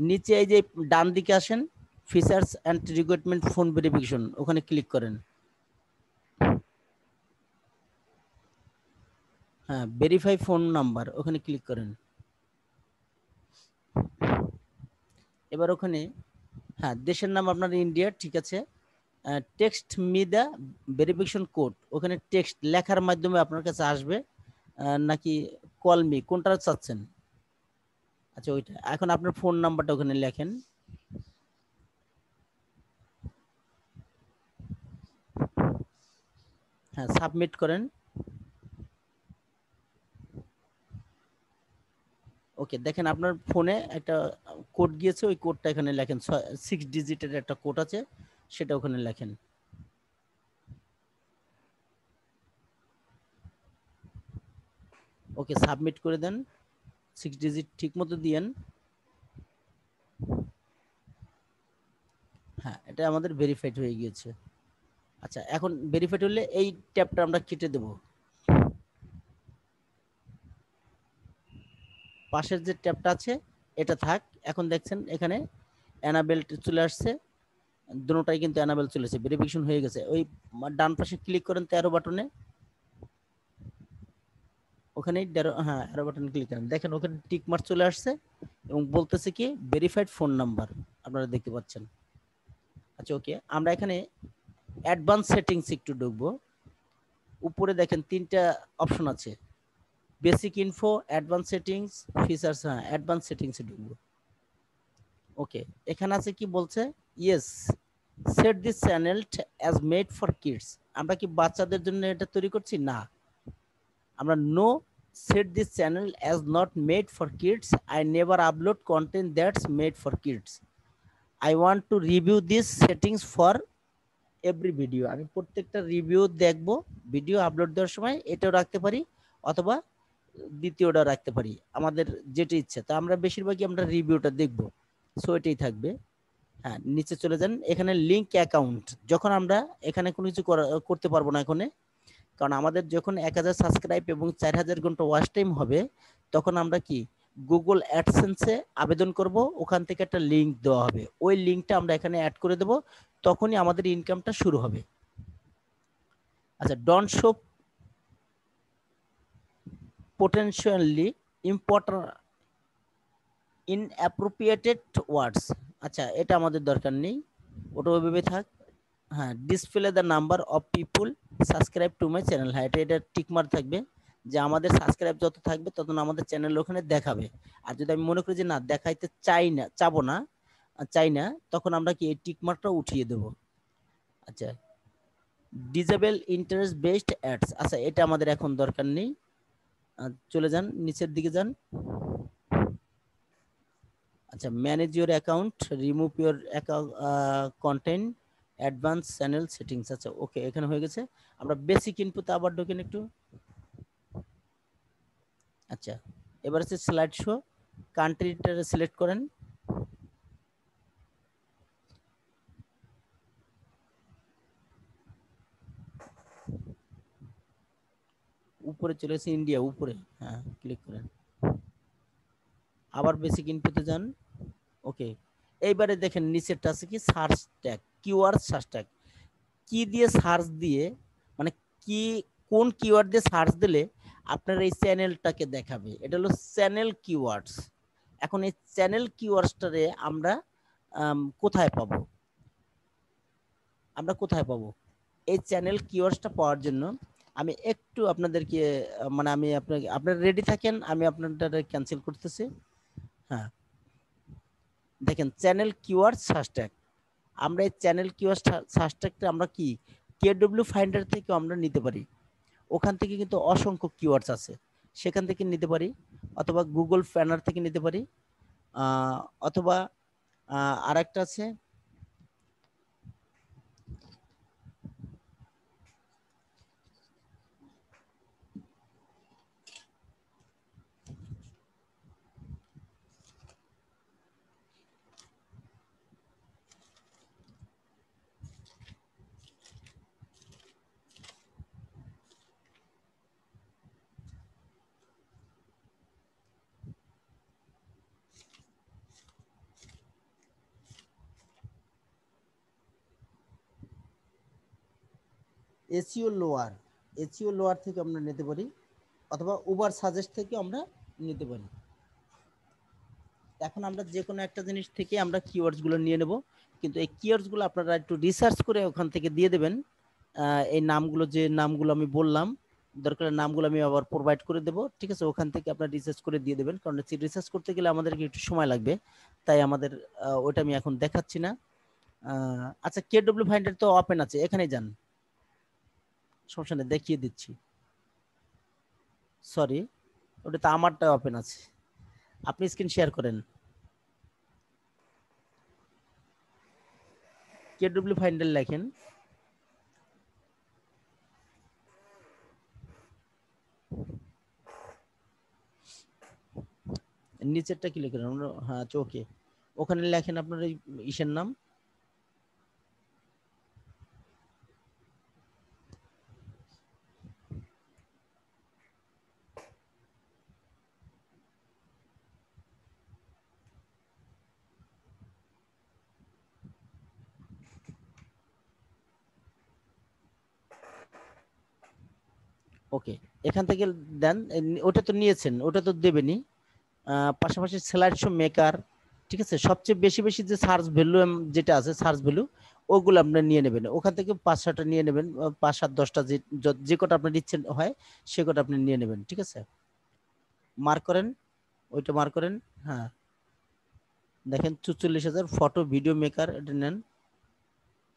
নিচে এই যে ডান দিকে আসেন, features and recruitment phone verification, ওখানে ক্লিক করেন। হ্যাঁ, ভেরিফাই ফোন নাম্বার, ওখানে ক্লিক করেন। এবার ওখানে হ্যাঁ, দেশের নাম আপনার ইন্ডিয়া, ঠিক আছে। Text me the verification code, ওখানে টেক্সট লেখার মাধ্যমে আপনার কাছে আসবে, নাকি কল মি, কোনটা চাচ্ছেন? আচ্ছা ওইটা। এখন আপনার ফোন নাম্বারটা ওখানে লেখেন। হ্যাঁ, সাবমিট করেন। ওকে, দেখেন আপনার ফোনে একটা কোড গিয়েছে, ওই কোডটা এখানে লেখেন। 6 ডিজিটের একটা কোড আছে, সেটা ওখানে লেখেন। ওকে, সাবমিট করে দেন। 6 ডিজিট ঠিক মতো দিয়েন। হ্যাঁ, এটা আমাদের ভেরিফাইড হয়ে গিয়েছে। আচ্ছা, এখন ভেরিফাইড হলে এই ট্যাবটা আমরা কেটে দেব। পাশের যে ট্যাবটা আছে এটা থাক। এখন দেখছেন এখানে অ্যানাবেল চলে আসছে, দুটোটাই কিন্তু অ্যানাবেল চলেছে, ভেরিফিকেশন হয়ে গেছে। ওই ডান পাশে ক্লিক করেন 13 বাটনে, ওখানে হ্যাঁ অ্যারো বাটন ক্লিক করেন। দেখেন ওখানে টিক মার্ক চলে আসছে এবং বলতেছে কি ভেরিফাইড ফোন নাম্বার, আপনারা দেখতে পাচ্ছেন। আচ্ছা ওকে, আমরা এখানে অ্যাডভান্স সেটিংস একটু ঢুকবো। উপরে দেখেন 3টা অপশন আছে, basic info, advance settings, features. হ্যাঁ, অ্যাডভান্স সেটিংসে ঢুকবো। ওকে, এখানে আছে কি বলছে, yes set this channel as made for kids. আমরা কি বাচ্চাদের জন্য এটা তৈরি করছি? না, আমরা no set this channel as not made for kids. I never upload content that's made for kids. I want to review these settings for every video. আমি প্রত্যেকটা রিভিউ দেখব, ভিডিও আপলোড দেওয়ার সময় এটাও রাখতে পারি অথবা দ্বিতীয়টা রাখতে পারি, আমাদের যেটা ইচ্ছে। তো আমরা বেশিরভাগই আমরা রিভিউটা দেখব, সো এটাই থাকবে। হ্যাঁ, নিচে চলে যান, এখানে লিঙ্ক অ্যাকাউন্ট। যখন আমরা এখানে কোনো কিছু করতে পারবো না এখানে, কারণ আমাদের যখন 1000 সাবস্ক্রাইব এবং 4000 ঘন্টা ওয়াচ টাইম হবে, তখন আমরা কি গুগল অ্যাডসেন্সে আবেদন করব, ওখান থেকে একটা লিঙ্ক দেওয়া হবে, ওই লিঙ্কটা আমরা এখানে অ্যাড করে দেব, তখনই আমাদের ইনকামটা শুরু হবে। আচ্ছা, ডন্ট শো পোটেনশিয়ালি ইম্পর্টেন্ট ইনঅ্যাপ্রোপ্রিয়েটেড ওয়ার্ডস। আচ্ছা, এটা আমাদের দরকার নেই, ওটা ওইভাবে থাক। হ্যাঁ, display the number of people subscribe to my channel. হ্যাঁ, এটা টিকমার্ক থাকবে যে আমাদের সাবস্ক্রাইব যত থাকবে তত আমাদের চ্যানেল ওখানে দেখাবে। আর যদি আমি মনে করি যে না, দেখাইতে চাবো না, চাই না, তখন আমরা কি এই টিকমার্কটা উঠিয়ে দেব। আচ্ছা, ডিজেবল ইন্টারেস্ট বেসড অ্যাডস। আচ্ছা, এটা আমাদের এখন দরকার নেই। চলে যান, নিচের দিকে যান। আচ্ছা, manage your account, remove your content, advance channel settings. আচ্ছা ওকে, এখানে হয়ে গেছে। আমরা বেসিক ইনপুট আবার ঢোকেন একটু। আচ্ছা, এবার হচ্ছে স্লাইড শো, কান্ট্রিটা সিলেক্ট করেন। উপরে চলে এসে ইন্ডিয়া, উপরে হ্যাঁ ক্লিক করেন। আবার বেসিক ইনপুটে যান। ওকে, এইবারে দেখেন নিচেরটা আছে কি search tag, keyword search tag. কি দিয়ে সার্চ দিয়ে, মানে কি কোন কিওয়ার্ড দিয়ে সার্চ দিলে আপনার এই চ্যানেলটাকে দেখাবে, এটা হলো চ্যানেল কিওয়ার্ডস। এখন এই চ্যানেল কিওয়ার্ডসটারে আমরা কোথায় পাবো? আমরা কোথায় পাবো এই চ্যানেল কিওয়ার্ডসটা পাওয়ার জন্য? আমি একটু আপনাদেরকে মানে আমি আপনারা রেডি থাকেন, আমি আপনাদের ক্যান্সেল করতেছি। হ্যাঁ, দেখেন চ্যানেল কিওয়ার্ড সার্চ ট্যাগ। আমরা এই চ্যানেল কিওয়ার্ড সার্চ ট্যাগটা আমরা কি কেডব্লিউ ফাইন্ডার থেকে আমরা নিতে পারি। ওখান থেকে কিন্তু অসংখ্য কিওয়ার্ডস আছে, সেখান থেকে নিতে পারি, অথবা গুগল প্ল্যানার থেকে নিতে পারি, অথবা আর একটা আছে, এসইও লোয়ার থেকে আমরা নিতে পারি, অথবা উবার সাজেস্ট থেকে আমরা নিতে পারি। এখন আমরা যে কোনো একটা জিনিস থেকে আমরা কিওয়ার্ডস গুলো নিয়ে নেব, কিন্তু এই কিওয়ার্ডস গুলো আপনারা একটু রিসার্চ করে ওখান থেকে দিয়ে দেবেন। এই নামগুলো, যে নামগুলো আমি বললাম, দরকার নামগুলো আমি আবার প্রোভাইড করে দেবো, ঠিক আছে? ওখান থেকে আপনারা রিসার্চ করে দিয়ে দেবেন, কারণ রিসার্চ করতে গেলে আমাদেরকে একটু সময় লাগবে, তাই আমাদের ওটা আমি এখন দেখাচ্ছি না। আচ্ছা, কেডব্লিউ ফাইন্ডার তো ওপেন আছে, এখানে যান, সমস্যা নেই, দেখিয়ে দিচ্ছি। সরি, ওটা তো আমারটা ওপেন আছে, আপনি স্ক্রিন শেয়ার করেন। কেডব্লিউ ফাইন্ডার লেখেন, নিচেরটা কি লিখেন? হ্যাঁ, ওকে, ওখানে লেখেন আপনার এই ইসের নাম। ওকে, এখান থেকে দেন, ওটা তো নিয়েছেন, ওটা তো দেবেনই। পাশাপাশি স্লাইড শো মেকার, ঠিক আছে? সবচেয়ে বেশি বেশি যে সার্চ ভ্যালু যেটা আছে, সার্চ ভ্যালু, ওগুলো আপনি নিয়ে নেবেন, ওখান থেকে 5-6টা নিয়ে নেবেন, 5-7-10টা, যে কটা আপনার ইচ্ছে হয় সে কটা আপনি নিয়ে নেবেন, ঠিক আছে? মার্ক করেন, ওইটা মার্ক করেন। হ্যাঁ, দেখেন 44,000 ফটো ভিডিও মেকার, এটা নেন।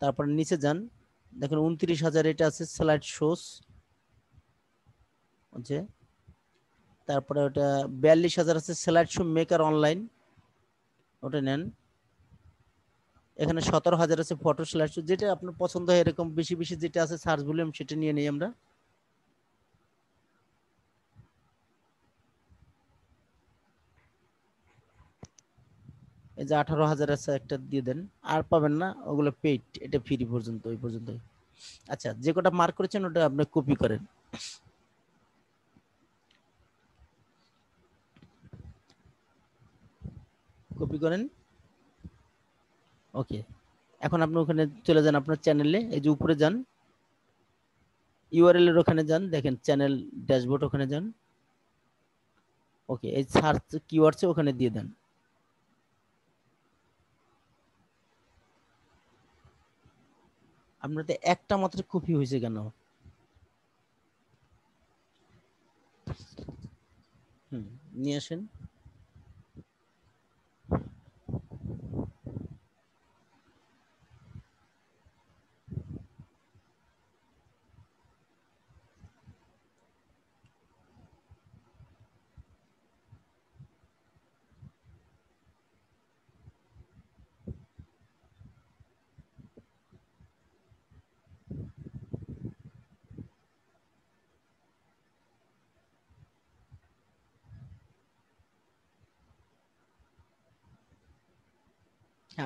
তারপর নিচে যান, দেখেন 29,000 এটা আছে স্লাইড শোস, আছে। তারপরে ওটা 42,000 আছে স্লাইড শো মেকার অনলাইন, ওটা নেন। এখানে 17,000 আছে ফটো স্লাইড শো, যেটা আপনার পছন্দ হয়, এরকম বেশি বেশি যেটা আছে সার্চ ভলিউম, সেটা নিয়ে নেই আমরা। এই যে 18,000 আছে, একটা দিয়ে দেন, আর পাবেন না, ওগুলো পেইড, এটা ফ্রি পর্যন্ত, ওই পর্যন্ত। আচ্ছা, যে কটা মার্ক করেছেন ওটা আপনি কপি করেন, কপি করেন। ওকে, এখন আপনি ওখানে চলে যান আপনার চ্যানেলে, এই যে উপরে যান, ইউআরএল এর ওখানে যান, দেখেন চ্যানেল ড্যাশবোর্ড, ওখানে যান। ওকে, এই সার্চ কিওয়ার্ডস ওখানে দিয়ে দেন। আপনাদের একটা মাত্র কপি হয়েছে কেন? নিয়ে আসেন।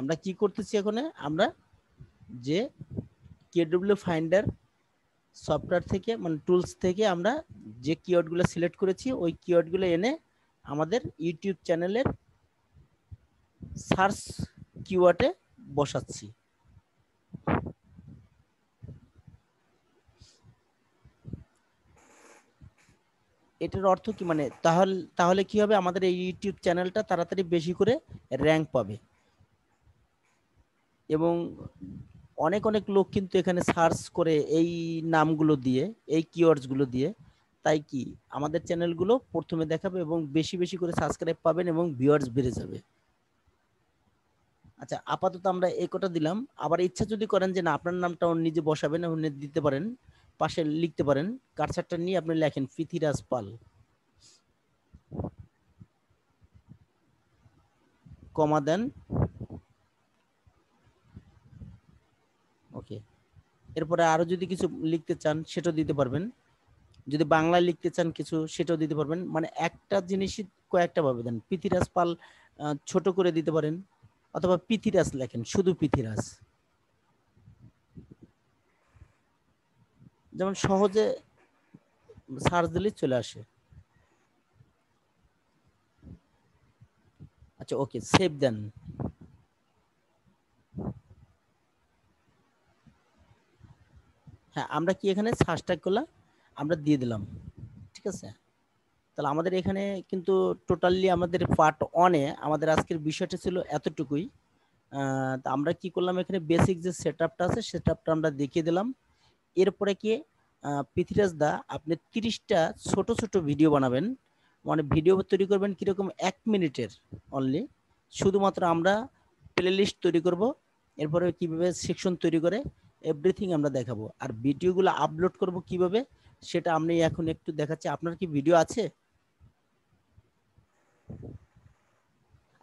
আমরা কি করতেছি এখন? আমরা যে কেডব্লিউ ফাইন্ডার সফটওয়্যার থেকে, মানে টুলস থেকে, আমরা যে কিওয়ার্ডগুলো সিলেক্ট করেছি ওই কিওয়ার্ডগুলো এনে আমাদের ইউটিউব চ্যানেলের সার্চ কিওয়ার্ডে বসাচ্ছি। এটার অর্থ কি, মানে তাহলে তাহলে কি হবে, আমাদের এই ইউটিউব চ্যানেলটা তাড়াতাড়ি বেশি করে র্যাঙ্ক পাবে, এবং অনেক অনেক লোক কিন্তু এখানে সার্চ করে এই নামগুলো দিয়ে, এই কিওয়ার্ডস গুলো দিয়ে, তাই কি আমাদের চ্যানেলগুলো প্রথমে দেখাবে এবং বেশি বেশি করে সাবস্ক্রাইব পাবেন এবং ভিউয়ার্স বেড়ে যাবে। আচ্ছা, আপাতত আমরা এই কটা দিলাম, আবার ইচ্ছা যদি করেন যে না আপনার নামটা নিজে বসাবেন, আপনি দিতে পারেন, পাশে লিখতে পারেন, কার্সারটা নিয়ে আপনি লেখেন পৃথ্বীরাজ পাল, কমা দেন। ওকে, এরপরে আরো যদি কিছু লিখতে চান সেটাও দিতে পারবেন, যদি বাংলায় লিখতে চান কিছু সেটাও দিতে পারবেন, মানে একটা জিনিসই কয়েকটা ভাবে দেন। পৃথ্বীরাজ পাল ছোট করে দিতে পারেন, অথবা পৃথ্বীরাজ লেখেন, শুধু পৃথ্বীরাজ, যেমন সহজে সার্চ দিলে চলে আসে। আচ্ছা, ওকে, সেভ দেন। হ্যাঁ, আমরা কি এখানে সাবস্ক্রাইবগুলো আমরা দিয়ে দিলাম, ঠিক আছে। তাহলে আমাদের এখানে কিন্তু টোটালি আমাদের পার্ট 1 এ আমাদের আজকের বিষয়টা ছিল এতটুকুই। তা আমরা কি করলাম, এখানে বেসিক যে সেটআপটা আছে সেটআপটা আমরা দেখিয়ে দিলাম। এরপরে কি পৃথ্বীরাজ দা আপনি 30টা ছোট ছোট ভিডিও বানাবেন, মানে ভিডিও তৈরি করবেন কিরকম 1 মিনিটের অনলি। শুধুমাত্র আমরা প্লে লিস্ট তৈরি করব, এরপরে কিভাবে সেকশন তৈরি করে এভরিথিং আমরা দেখাবো। আর ভিডিওগুলো আপলোড করব কিভাবে সেটা আমি এখন একটু দেখাচ্ছি। আপনার কি ভিডিও আছে?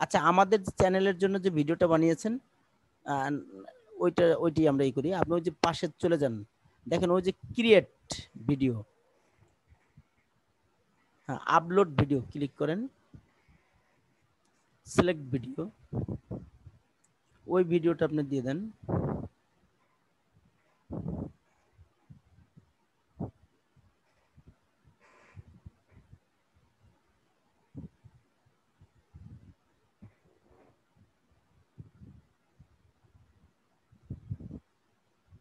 আচ্ছা, আমাদের চ্যানেলের জন্য যে ভিডিওটা বানিয়েছেন ওইটি আমরা করি। আপনি ওই যে পাশে চলে যান, দেখেন ওই যে ক্রিয়েট ভিডিও, হ্যাঁ আপলোড ভিডিও ক্লিক করেন, সিলেক্ট ভিডিও, ওই ভিডিওটা আপনি দিয়ে দেন।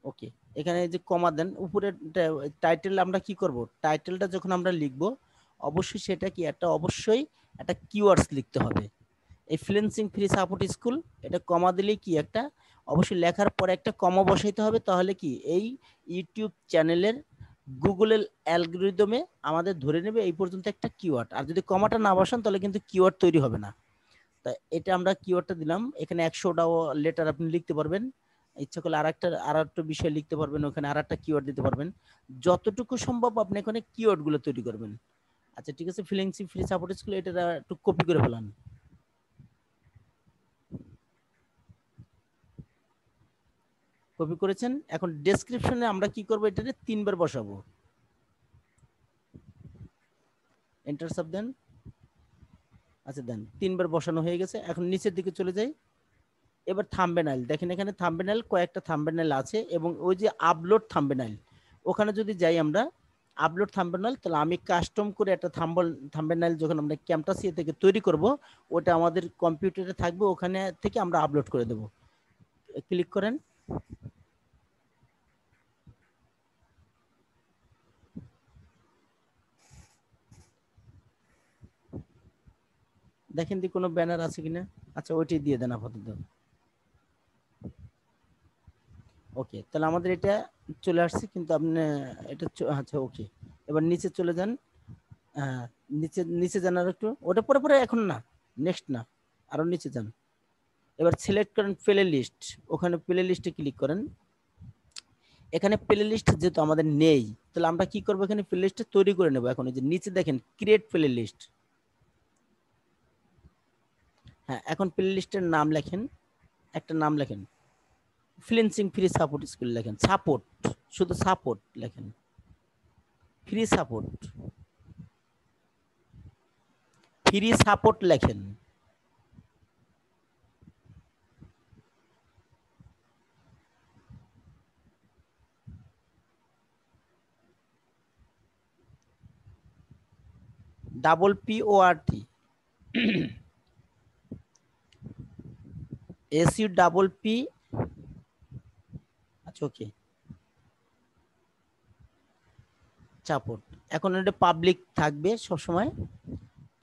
ওকে, এখানে যে কমা দেন উপরে টাইটেল। আমরা কি করব, টাইটেলটা যখন আমরা লিখব অবশ্যই সেটা কি অবশ্যই একটা কিওয়ার্ডস লিখতে হবে। এই ফ্রিল্যান্সিং ফ্রি সাপোর্ট স্কুল, এটা কমা দিলেই কি অবশ্যই লেখার পরে একটা কমা বসাইতে হবে। তাহলে কি এই ইউটিউব চ্যানেলের গুগলের অ্যালগরিদমে আমাদের ধরে নেবে এই পর্যন্ত একটা কিওয়ার্ড। আর যদি কমাটা না বসান তাহলে কিন্তু কিওয়ার্ড তৈরি হবে না। তা এটা আমরা কিওয়ার্ডটা দিলাম। এখানে 100টাও লেটার আপনি লিখতে পারবেন, ইচ্ছা করলে আরেকটা বিষয় লিখতে পারবেন, ওখানে আরেকটা কিওয়ার্ড দিতে পারবেন। যতটুকু সম্ভব আপনি এখানে কিওয়ার্ড গুলো তৈরি করবেন। আচ্ছা ঠিক আছে, ফ্রিল্যান্সিং ফ্রি সাপোর্ট স্কুল এটা একটু কপি করে ফেলান। কপি করেছেন, এখন ডেসক্রিপশনে আমরা কি করব, এটাতে 3 বার বসাবো। এন্টার চাপ দেন। আচ্ছা দেন, 3 বার বসানো হয়ে গেছে। এখন নিচের দিকে চলে যাই। এবার থাম্বনেইল দেখেন, এখানে থাম্বনেইল কয়েকটা থাম্বনেইল আছে এবং ওই যে আপলোড থাম্বনেইল, ওখানে যদি যাই আমরা আপলোড থাম্বনেইল, তাহলে আমি কাস্টম করে একটা থাম্বনেইল যখন আমরা ক্যামটাসিয়া থেকে তৈরি করব, ওটা আমাদের কম্পিউটারে থাকবে, ওখানে থেকে আমরা আপলোড করে দেব। ক্লিক করেন। দেখেন দি কোনো ব্যানার আছে কিনা। আচ্ছা ওইটাই দিয়ে দেন আপাতত। ওকে, তাহলে আমাদের এটা চলে আসছে, কিন্তু আপনি এটা আচ্ছা ওকে। এবার নিচে চলে যান। নিচে নিচে যান আর একটু, ওটা পরে পরে এখন না, নেক্সট না, আরো নিচে যান। এবার সিলেক্ট করেন প্লে লিস্ট, ওখানে প্লে লিস্টে ক্লিক করেন। এখানে প্লে লিস্ট যেহেতু আমাদের নেই, তাহলে আমরা কি করবো, এখানে প্লে লিস্ট তৈরি করে নেবো। এখন এই যে নিচে দেখেন ক্রিয়েট প্লে লিস্ট, হ্যাঁ এখন প্লে লিস্টের নাম লেখেন, একটা নাম লেখেন ফ্রিল্যান্সিং ফ্রি সাপোর্ট স্কুল লেখেন, সাপোর্ট, শুধু সাপোর্ট লেখেন, ফ্রি সাপোর্ট, ফ্রি সাপোর্ট লেখেন। PORT SUPP। আচ্ছা ওকে, সাপোর্ট। এখন এটা পাবলিক থাকবে সবসময়,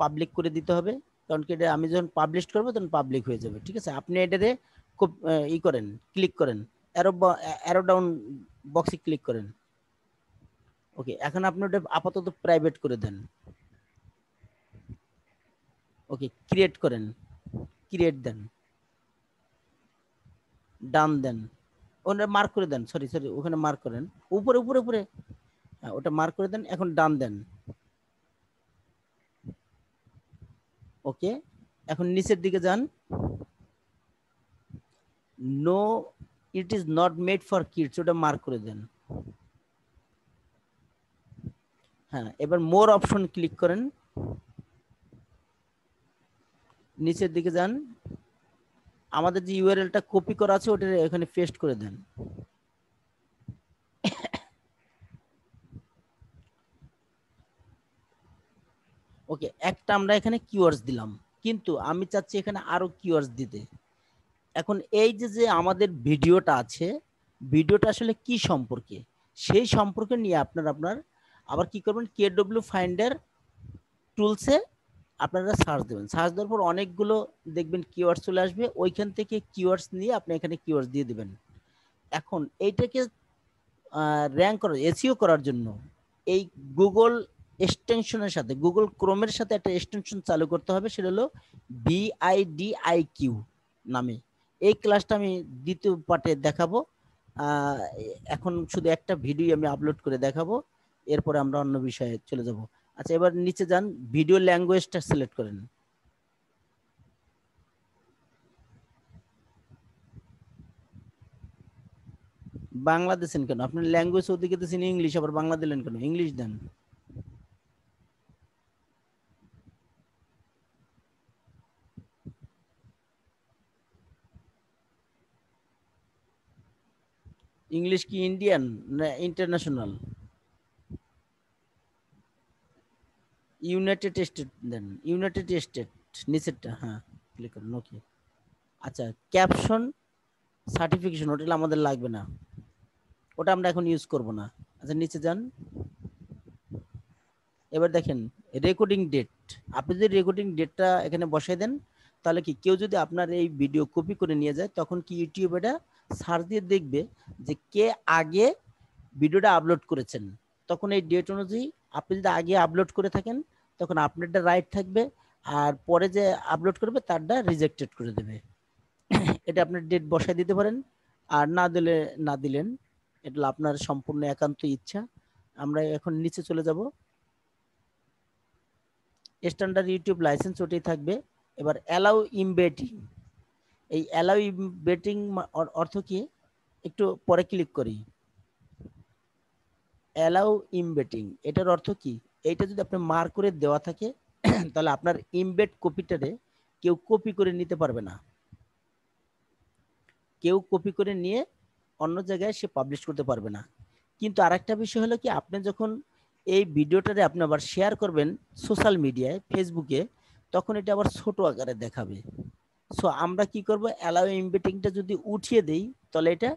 পাবলিক করে দিতে হবে, কারণ কি এটা আমি যখন পাবলিশ করবো তখন পাবলিক হয়ে যাবে। ঠিক আছে, আপনি এটাতে খুব ই করেন, ক্লিক করেন, অ্যারো ডাউন বক্সে ক্লিক করেন। ওকে, এখন আপনি ওটা আপাতত প্রাইভেট করে দেন। ওকে, ক্রিয়েট করেন, ক্রিয়েট দেন, ডান দেন, ওটা মার্ক করে দেন, সরি ওখানে মার্ক করেন, উপরে উপরে উপরে, হ্যাঁ ওটা মার্ক করে দেন, এখন ডান দেন। ওকে, এখন নিচের দিকে যান, no it is not made for kids, ওটা মার্ক করে দেন। হ্যাঁ, এবার মোর অপশন ক্লিক করেন, নিচের দিকে যান, আমাদের যে ইউআরএলটা কপি করা আছে ওটা এখানে পেস্ট করে দেন। ওকে, একটা আমরা এখানে কিওয়ার্ডস দিলাম, কিন্তু আমি চাচ্ছি এখানে আরো কিওয়ার্ডস দিতে। এখন এই যে আমাদের ভিডিওটা আছে, ভিডিওটা আসলে কি সম্পর্কে সেই সম্পর্কে নিয়ে আপনার আবার কি করবেন, কেডব্লিউ ফাইন্ডার টুলসে আপনারা সার্চ দেবেন। সার্চ দেওয়ার পর অনেকগুলো দেখবেন কিওয়ার্ডস চলে আসবে, ওইখান থেকে কিওয়ার্ডস নিয়ে আপনি এখানে কিওয়ার্ডস দিয়ে দিবেন। এখন এইটাকে র্যাঙ্ক করার, এসইও করার জন্য এই গুগল এক্সটেনশনের সাথে, গুগল ক্রোমের সাথে একটা এক্সটেনশন চালু করতে হবে, সেটা হলো বিআইডিআইকিউ নামে। এই ক্লাসটা আমি দ্বিতীয় পার্টে দেখাবো। এখন শুধু একটা ভিডিও আমি আপলোড করে দেখাবো, এরপরে আমরা অন্য বিষয়ে চলে যাব। আচ্ছা, এবার নিচে যান, ভিডিও ল্যাঙ্গুয়েজটা সিলেক্ট করেন। বাংলা দিচ্ছেন কেন? আপনার ল্যাঙ্গুয়েজ ওদিকে দিচ্ছেন ইংলিশ, আবার বাংলা দিলেন কেন? ইংলিশ দেন। ইংলিশ কি ইন্ডিয়ান না ইন্টারন্যাশনাল? ইউনাইটেড স্টেট দেন, ইউনাইটেড স্টেট নিচেরটা, হ্যাঁ ক্লিক করুন, ওকে। আচ্ছা, ক্যাপশন সার্টিফিকেশন ওটা আমাদের লাগবে না, ওটা আমরা এখন ইউজ করব না। আচ্ছা নিচে যান, এবার দেখেন রেকর্ডিং ডেট। আপনি যদি রেকর্ডিং ডেটটা এখানে বসাই দেন, তাহলে কি কেউ যদি আপনার এই ভিডিও কপি করে নিয়ে যায়, তখন কি ইউটিউব এটা সার্চ দিয়ে দেখবে যে কে আগে ভিডিওটা আপলোড করেছেন। তখন এই ডেট অনুযায়ী আপনি যদি আগে আপলোড করে থাকেন, তখন আপনারটা রাইট থাকবে, আর পরে যে আপলোড করবে তারটা রিজেক্টেড করে দেবে। এটা আপনার ডেট বসায় দিতে পারেন, আর না দিলে না দিলেন, এটা আপনার সম্পূর্ণ একান্ত ইচ্ছা। আমরা এখন নিচে চলে যাব, স্ট্যান্ডার্ড ইউটিউব লাইসেন্স ওটাই থাকবে। এবার অ্যালাউ ইমবেটিং, এই অ্যালাউ ইমবেটিং অর্থ কি, একটু পরে ক্লিক করি। অ্যালাউ ইমবেটিং এটার অর্থ কি, এইটা যদি আপনি মার্ক করে দেওয়া থাকে, তাহলে আপনার ইমবেড কপিটারে কেউ কপি করে নিতে পারবে না, কেউ কপি করে নিয়ে অন্য জায়গায় সে পাবলিশ করতে পারবে না। কিন্তু আরেকটা বিষয় হলো কি, আপনি যখন এই ভিডিওটারে আপনি আবার শেয়ার করবেন সোশ্যাল মিডিয়ায়, ফেসবুকে, তখন এটা আবার ছোট আকারে দেখাবে। সো আমরা কি করব, অ্যালাউ ইমবেটিংটা যদি উঠিয়ে দেই, তাহলে এটা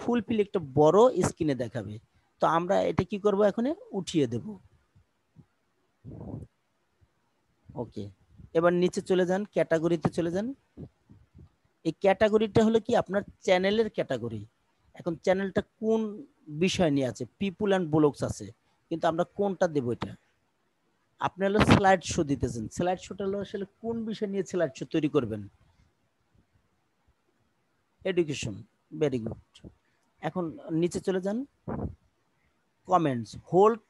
ফুলফিল একটা বড় স্ক্রিনে দেখাবে। তো আমরা এটা কি করব, এখন উঠিয়ে দেব। ওকে, এবার নিচে চলে যান, ক্যাটাগরিতে চলে যান। এই ক্যাটাগরিটা হলো কি আপনার চ্যানেলের ক্যাটাগরি। এখন চ্যানেলটা কোন বিষয় নিয়ে আছে, পিপুল অ্যান্ড ব্লগস আছে, কিন্তু আমরা কোনটা দেব, এটা আপনি হলো স্লাইড শো দিতেছেন। স্লাইড শোটা হলো আসলে কোন বিষয় নিয়ে স্লাইড শো তৈরি করবেন, এডুকেশন, ভেরি গুড। এখন নিচে চলে যান, কমেন্টস, হোল্ড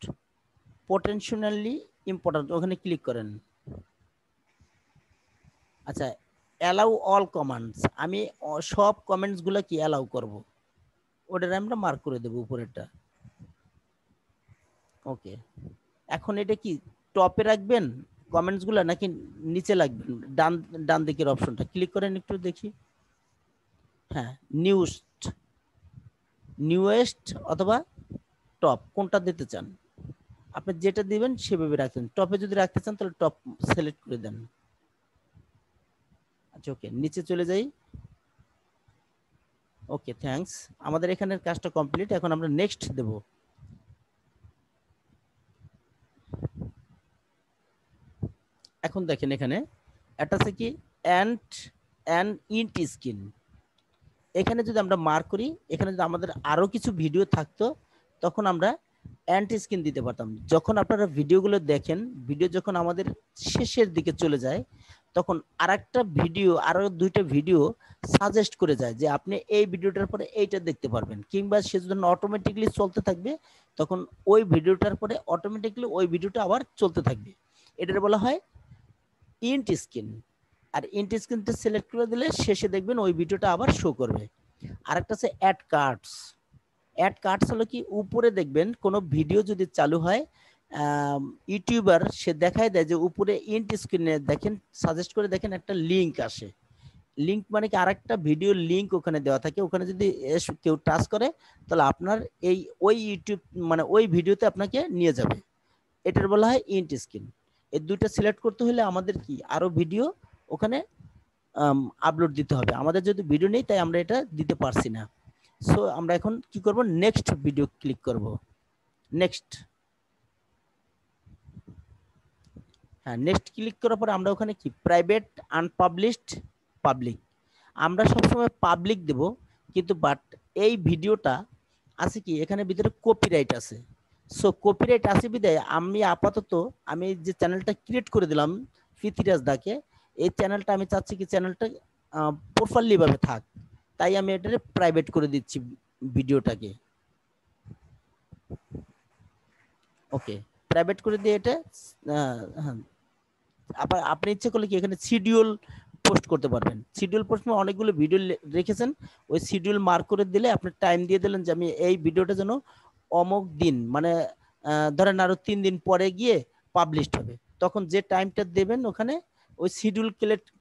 পোটেনশিয়ালি ইম্পর্টেন্ট, ওখানে ক্লিক করেন। আচ্ছা, অ্যালাউ অল কমেন্টস, আমি সব কমেন্টসগুলো কি অ্যালাউ করব, ওটার আমরা মার্ক করে দেবো উপরেরটা। ওকে, এখন এটা কি টপে রাখবেন কমেন্টসগুলো নাকি নিচে রাখবেন? ডান ডান দিকের অপশনটা ক্লিক করেন একটু দেখি। হ্যাঁ, নিউয়েস্ট অথবা টপ, কোনটা দিতে চান? আপনি যেটা দিবেন সেভাবে রাখবেন। টপে যদি রাখতে চান তাহলে টপ সিলেক্ট করে দেন। আচ্ছা ওকে, নিচে চলে যাই। ওকে, থ্যাঙ্কস, আমাদের এখানের কাজটা কমপ্লিট। এখন আমরা নেক্সট দেব। এখন দেখেন এখানে একটা আছে কি অ্যান্ড ইন্ট স্ক্রিন। এখানে যদি আমরা মার্ক করি, এখানে যদি আমাদের আরো কিছু ভিডিও থাকতো, তখন আমরা অ্যান্ড স্ক্রিন দিতে পারতাম। যখন আপনারা ভিডিওগুলো দেখেন, ভিডিও যখন আমাদের শেষের দিকে চলে যায়, তখন আরেকটা ভিডিও, আরো দুইটা ভিডিও সাজেস্ট করে যায় যে আপনি এই ভিডিওটার পরে এইটা দেখতে পারবেন, কিংবা সে যদি অটোমেটিকলি চলতে থাকবে, তখন ওই ভিডিওটার পরে অটোমেটিকলি ওই ভিডিওটা আবার চলতে থাকবে। এটার বলা হয় ইন্ট স্ক্রিন। আর ইন্ট স্ক্রিনটা সিলেক্ট করে দিলে শেষে দেখবেন ওই ভিডিওটা আবার শো করবে। আরেকটা আছে অ্যাড কার্ডস। অ্যাড কার্ডস হলো কি, উপরে দেখবেন কোনো ভিডিও যদি চালু হয়, ইউটিউবার সে দেখায় দেয় যে উপরে ইন্ট স্ক্রিনে দেখেন, সাজেস্ট করে দেখেন একটা লিঙ্ক আসে। লিঙ্ক মানে কি, আরেকটা ভিডিও লিঙ্ক ওখানে দেওয়া থাকে, ওখানে যদি কেউ টাচ করে, তাহলে আপনার ওই ইউটিউব মানে ওই ভিডিওতে আপনাকে নিয়ে যাবে। এটার বলা হয় ইন্ট স্ক্রিন। এই দুইটা সিলেক্ট করতে হলে আমাদের কি আরো ভিডিও ওখানে আপলোড দিতে হবে। আমাদের যদি ভিডিও নেই, তাই আমরা এটা দিতে পারছি না। সো আমরা এখন কি করব, নেক্সট ভিডিও ক্লিক করব, নেক্সট। হ্যাঁ, নেক্সট ক্লিক করার পরে আমরা ওখানে কি প্রাইভেট, আনপাবলিশড, পাবলিক, আমরা সবসময় পাবলিক দেব, কিন্তু বাট এই ভিডিওটা আছে কি এখানে ভিতরে কপিরাইট আছে। সো কপিরাইট আছে বিদায় আমি আপাতত আমি যে চ্যানেলটা ক্রিয়েট করে দিলাম পৃথ্বীরাজ দাকে, এই চ্যানেলটা আমি চাচ্ছি কি চ্যানেলটা প্রপারলি ভাবে থাক, তাই আমি এটাকে প্রাইভেট করে দিচ্ছি ভিডিওটাকে। ওকে, প্রাইভেট করে দিয়ে এটা হ্যাঁ, আবার আপনি ইচ্ছে করলে কি এখানে শিডিউল পোস্ট করতে পারবেন। শিডিউল পোস্ট মানে অনেকগুলো ভিডিও রেখেছেন, ওই শিডিউল মার্ক করে দিলে আপনি টাইম দিয়ে দিলেন যে আমি এই ভিডিওটা যেন অমুক দিন মানে ধরেন আরো 3 দিন পরে গিয়ে পাবলিশড হবে, তখন যে টাইমটা দেবেন ওখানে ওই শিডিউল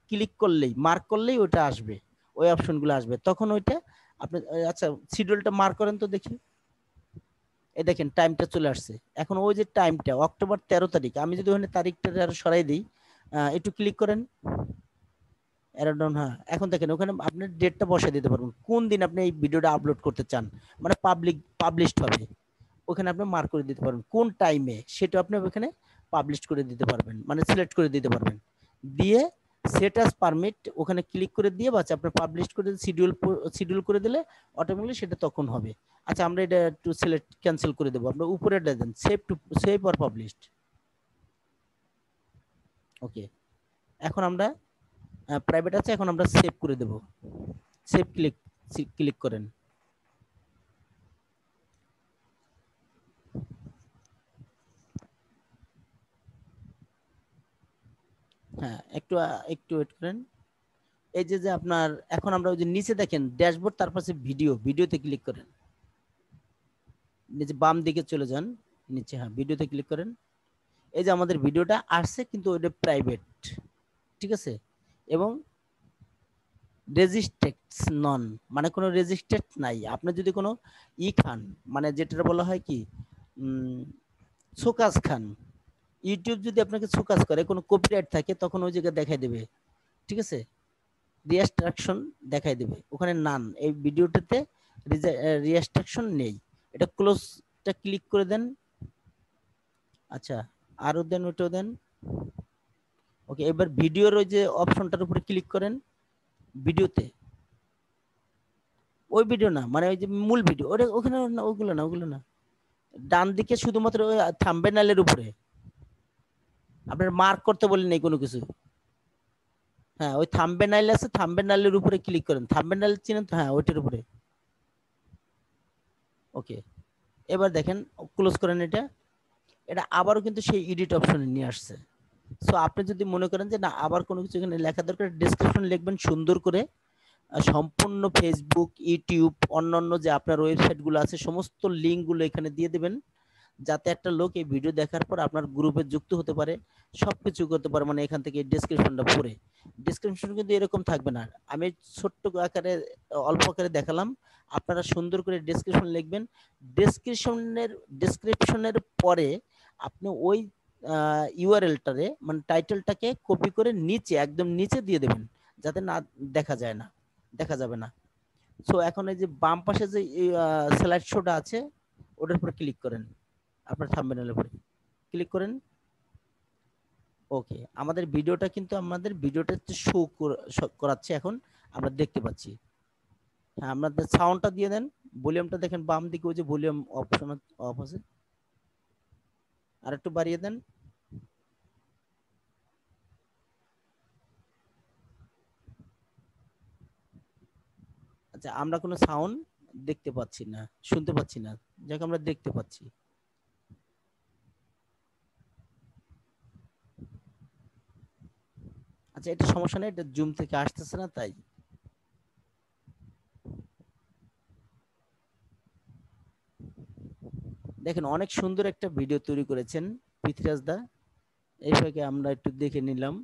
ক্লিক করলেই মার্ক করলেই ওটা আসবে, ওই অপশনগুলো আসবে, তখন ওইটা আপনি আচ্ছা শিডিউলটা মার্ক করেন তো দেখি। এই দেখেন টাইমটা চলে আসছে। এখন ওই যে টাইমটা অক্টোবর 13 তারিখ, আমি যদি ওখানে তারিখটা আরো সরাই দিই, একটু ক্লিক করেন অ্যারোডাউন। হ্যাঁ, এখন দেখেন ওখানে আপনি ডেটটা বসিয়ে দিতে পারবেন কোন দিন আপনি এই ভিডিওটা আপলোড করতে চান, মানে পাবলিশড হবে, ওখানে আপনি মার্ক করে দিতে পারবেন কোন টাইমে, সেটা আপনি ওখানে পাবলিশ করে দিতে পারবেন, মানে সিলেক্ট করে দিতে পারবেন, দিয়ে সেট অ্যাজ পারমিট ওখানে ক্লিক করে দিয়ে বাস আপনি পাবলিশ করে শিডিউল করে দিলে অটোমেটিক্যালি সেটা তখন হবে। আচ্ছা আমরা এটা একটু সিলেক্ট ক্যান্সেল করে দেবো, আপনার উপরে দেন সেভ অর পাবলিশড। ওকে, এখন আমরা প্রাইভেট আছে, এখন আমরা সেভ করে দেব, সেভ ক্লিক করেন। হ্যাঁ, একটু একটু ওয়েট করেন। এই যে যে আপনার এখন আমরা ওই যে নিচে দেখেন ড্যাশবোর্ড, তার পাশে ভিডিওতে ক্লিক করেন, নিচে বাম দিকে চলে যান নিচে, হ্যাঁ ভিডিওতে ক্লিক করেন। এই যে আমাদের ভিডিওটা আসছে কিন্তু ওটা প্রাইভেট, ঠিক আছে, এবং রেজিস্ট্রেড নন, মানে কোনো রেজিস্ট্রেড নাই। আপনি যদি কোনো খান, মানে যেটা বলা হয় কি শোকাজ খান, ইউটিউব যদি আপনাকে শোকাজ করে কোনো কপিরাইট থাকে তখন ওই জায়গায় দেখাই দেবে, ঠিক আছে, রিস্ট্রাকশন দেখাই দেবে ওখানে নান, এই ভিডিওটাতে রিস্ট্রাকশন নেই। এটা ক্লোজটা ক্লিক করে দেন। আচ্ছা, আরো দেন, ওইটাও দেন। ওকে, এবার ভিডিওর ওই যে অপশনটার উপরে ক্লিক করেন, ভিডিওতে ওই ভিডিও না, মানে ওই যে মূল ভিডিও ওটা ওখানে না, ওগুলো না, ডান দিকে শুধুমাত্র ওই থাম্বনেলের উপরে আপনার মার্ক করতে বলেন নেই কোনো কিছু। হ্যাঁ, ওই থাম্বনেল আছে, থাম্বনেলের উপরে ক্লিক করেন, থাম্বনেল চিনেন তো, হ্যাঁ ওইটার উপরে। ওকে, এবার দেখেন ক্লোজ করেন এটা। এটা আবারও কিন্তু সেই এডিট অপশনে নিয়ে আসছে। সো আপনি যদি মনে করেন যে না আবার কোনো কিছু এখানে লেখা দরকার, ডেসক্রিপশন লিখবেন সুন্দর করে, সম্পূর্ণ ফেসবুক, ইউটিউব, অন্যান্য যে আপনার ওয়েবসাইটগুলো আছে সমস্ত লিঙ্কগুলো এখানে দিয়ে দেবেন, যাতে একটা লোক এই ভিডিও দেখার পর আপনার গ্রুপে যুক্ত হতে পারে, সবকিছু করতে পারে, মানে এখান থেকে ডেসক্রিপশনটা পড়ে। ডেসক্রিপশন কিন্তু এরকম থাকবে না, আমি ছোট্ট আকারে অল্প আকারে দেখালাম, আপনারা সুন্দর করে ডেসক্রিপশন লিখবেন। ডেসক্রিপশনের পরে আপনি ওই ইউআরএলটারে মানে টাইটেলটাকে কপি করে নিচে একদম নিচে দিয়ে দেবেন, যাতে না দেখা যায় না, দেখা যাবে না। সো এখন এই যে বাম পাশে যে স্লাইড শোটা আছে ওটার উপর ক্লিক করেন, আপনার থাম্বনেলের উপরে ক্লিক করেন। ওকে, আমাদের ভিডিওটা শো করাচ্ছে, এখন আমরা দেখতে পাচ্ছি। হ্যাঁ, আপনাদের সাউন্ডটা দিয়ে দেন, ভলিউমটা দেখেন বাম দিকে ওই যে ভলিউম অপশন অফ আছে, আর একটু বাড়িয়ে দেন। আচ্ছা, আমরা কোনো সাউন্ড দেখতে পাচ্ছি না, শুনতে পাচ্ছি না, যাকে আমরা দেখতে পাচ্ছি। আচ্ছা, এটা সমস্যা নেই, এটা জুম থেকে আসতেছে না তাই। দেখেন অনেক সুন্দর একটা ভিডিও তৈরি করেছেন পৃথ্বীরাজ দা, এইভাবে আমরা একটু দেখে নিলাম।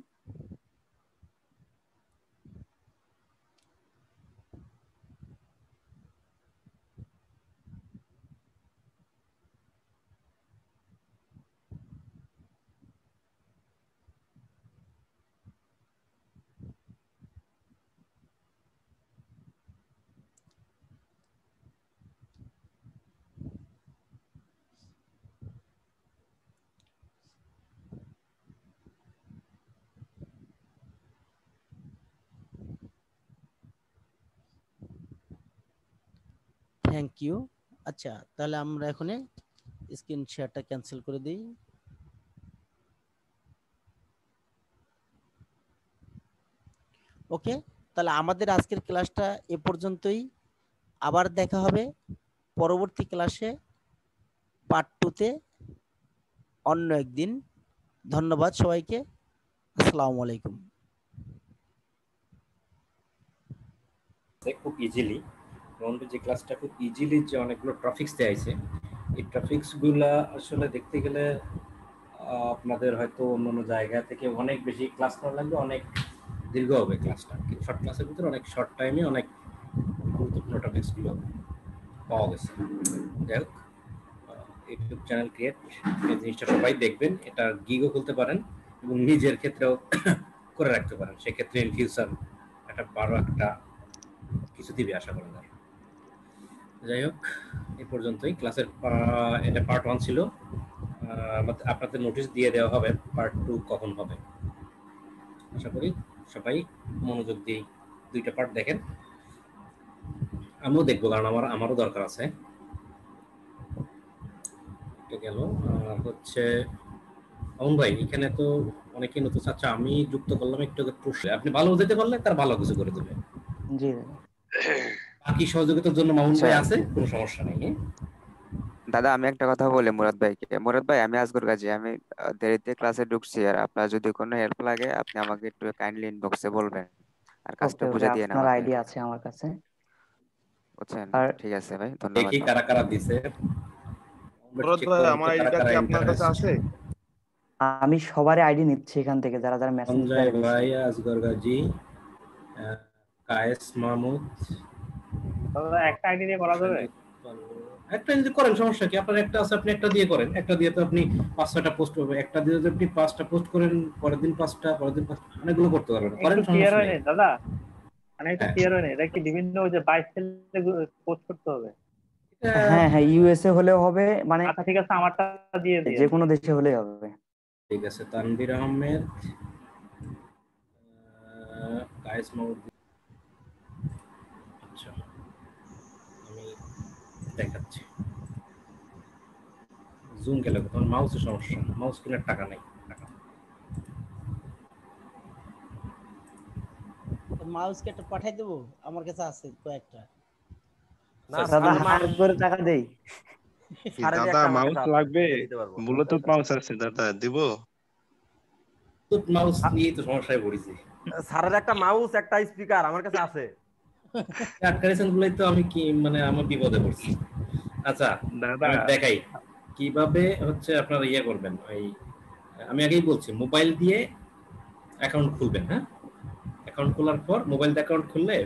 Thank you. আচ্ছা, তাহলে আমরা এখন স্ক্রিন শেয়ারটা ক্যান্সেল করে দিই। ওকে, তাহলে আমাদের আজকের ক্লাসটা এ পর্যন্তই। আবার দেখা হবে পরবর্তী ক্লাসে পার্ট 2-তে অন্য একদিন। ধন্যবাদ সবাইকে। আসসালামু আলাইকুম। খুব ইজিলি আমাদের যে ক্লাসটা খুব ইজিলি যে অনেকগুলো টপিকস দেয়া আছে, এই টপিকস গুলা আসলে দেখতে গেলে আপনাদের হয়তো অন্যান্য জায়গা থেকে অনেক বেশি ক্লাস করা লাগবে, অনেক দীর্ঘ হবে ক্লাসটা, কিন্তু শর্ট ক্লাসের ভিতরে অনেক শর্ট টাইমে অনেক গুরুত্বপূর্ণ টপিকস গুলো পাওয়া গেছে। যাই হোক, ইউটিউব চ্যানেল ক্রিয়েট এই জিনিসটা সবাই দেখবেন, এটা গিগও খুলতে পারেন এবং নিজের ক্ষেত্রেও করে রাখতে পারেন, সেক্ষেত্রে ইন ফিউচার একটা বড় একটা কিছু দিবে আশা করা যায়। যাই হোক, এই পর্যন্তই ক্লাসের এটা পার্ট 1 ছিল। আপনাদের নোটিশ দিয়ে দেওয়া হবে পার্ট 2 কখন হবে। আশা করি সবাই মনোযোগ দিয়ে 2টা পার্ট দেখেন, আমিও দেখবো কারণ আমারও দরকার আছে। গেল হচ্ছে অমন ভাই, এখানে তো অনেকেই নতুন। আচ্ছা, আমি যুক্ত করলাম একটু প্রশ্ন, আপনি ভালো বুঝাতে পারলে তার ভালো কিছু করে দেবে। জি বাকি সহযোগিতার জন্য মামুন ভাই আছে, কোনো সমস্যা নেই। দাদা, আমি একটা কথা বলি মুরাদ ভাইকে। মুরাদ ভাই, আমি আজগর গাজী, আমি দেরিতে ক্লাসে ঢুকছি, আর আপনার যদি কোনো হেল্প লাগে আপনি আমাকে একটু কাইন্ডলি ইনবক্সে বলবেন, আর কাজটা ওকে, বুঝে দিয়ে আপনার আমাকে, আইডিয়া আছে আমার কাছে। বুঝছেন? আর ঠিক আছে ভাই, ধন্যবাদ। দেখি কারা কারা দিছে। মুরাদ ভাই, আমার আইডিটা কি আপনার কাছে আছে? আমি সবারই আইডি নিচ্ছি এখান থেকে, যারা যারা মেসেজ সঞ্জয় দিয়েছে। ভাই, আসগর গাজী, কায়েস মাহমুদ। দাদা, একটা আইডি দিয়ে করা যাবে? একটা যদি করেন সমস্যা কি, আপনার একটা আছে, আপনি একটা দিয়ে করেন। একটা দিয়ে তো আপনি 5-6টা পোস্ট করবেন, একটা দিয়ে যদি আপনি 5টা পোস্ট করেন, পরের দিন 5টা, পরের দিন 5টা, অনেকগুলো করতে পারবেন। করেন, একটু ক্লিয়ার সমস্যা হয়নি নেই। দাদা, মানে একটু হ্যাঁ। ক্লিয়ার হয়নি। এটা কি বিভিন্ন ওই যে 22 সেলে পোস্ট করতে হবে? হ্যাঁ হ্যাঁ, ইউএসএ হলেও হবে, মানে আচ্ছা ঠিক আছে, আমারটা দিয়ে দিয়ে। যে কোনো দেশে হলেই হবে। ঠিক আছে, তানভীর আহমেদ, কায়েস মাহমুদ। আচ্ছা, আমি দেখাচ্ছি। জুম গেলে তোমার মাউসের সমস্যা, মাউস কেনার টাকা নাই। মাউস কেটে পাঠিয়ে দেবো, আমার কাছে আছে কয়েকটা। দাদা, হার করে টাকা দেই। দাদা, মাউস লাগবে? ব্লুটুথ মাউস আছে দাদা, দিব? মাউস নিয়ে তো সমস্যায় পড়েছি। স্যারের একটা মাউস, একটা স্পিকার আমার কাছে আছে। আটকারেছেন গুলাই তো আমি কি মানে আমার বিপদে পড়ছি। আচ্ছা দাদা, আমি দেখাই কিভাবে হচ্ছে আপনারা ইয়ে করবেন। ওই আমি আগেই বলছি, মোবাইল দিয়ে অ্যাকাউন্ট খুলবেন। হ্যাঁ, অ্যাকাউন্ট খোলার পর মোবাইল দিয়ে অ্যাকাউন্ট খুললে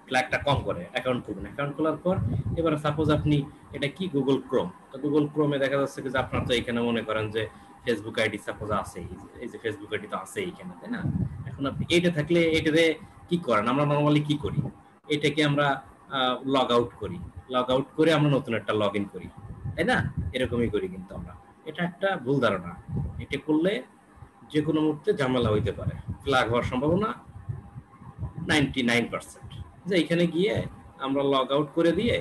ফ্ল্যাগটা কম করে। অ্যাকাউন্ট খুলবেন, অ্যাকাউন্ট খোলার পর এবার সাপোজ আপনি এটা কি গুগল ক্রোম, তো গুগল ক্রোমে দেখা যাচ্ছে যে আপনার তো এখানে মনে করেন যে ফেসবুক আইডি সাপোজ আছে, এই যে ফেসবুক আইডি তো আছে এখানে, তাই না? এখন আপনি এইটা থাকলে এটাতে কি করেন, আমরা নর্মালি কি করি, এটাকে আমরা লগ আউট করি, লগ আউট করে আমরা নতুন একটা লগ ইন করি, তাই না? এরকমই করি, কিন্তু আমরা এটা একটা ভুল ধারণা। এটা করলে যে কোনো মুহূর্তে ঝামেলা হইতে পারে, ফ্ল্যাগ হওয়ার সম্ভাবনা 99%। যে এখানে গিয়ে আমরা লগ আউট করে দিয়ে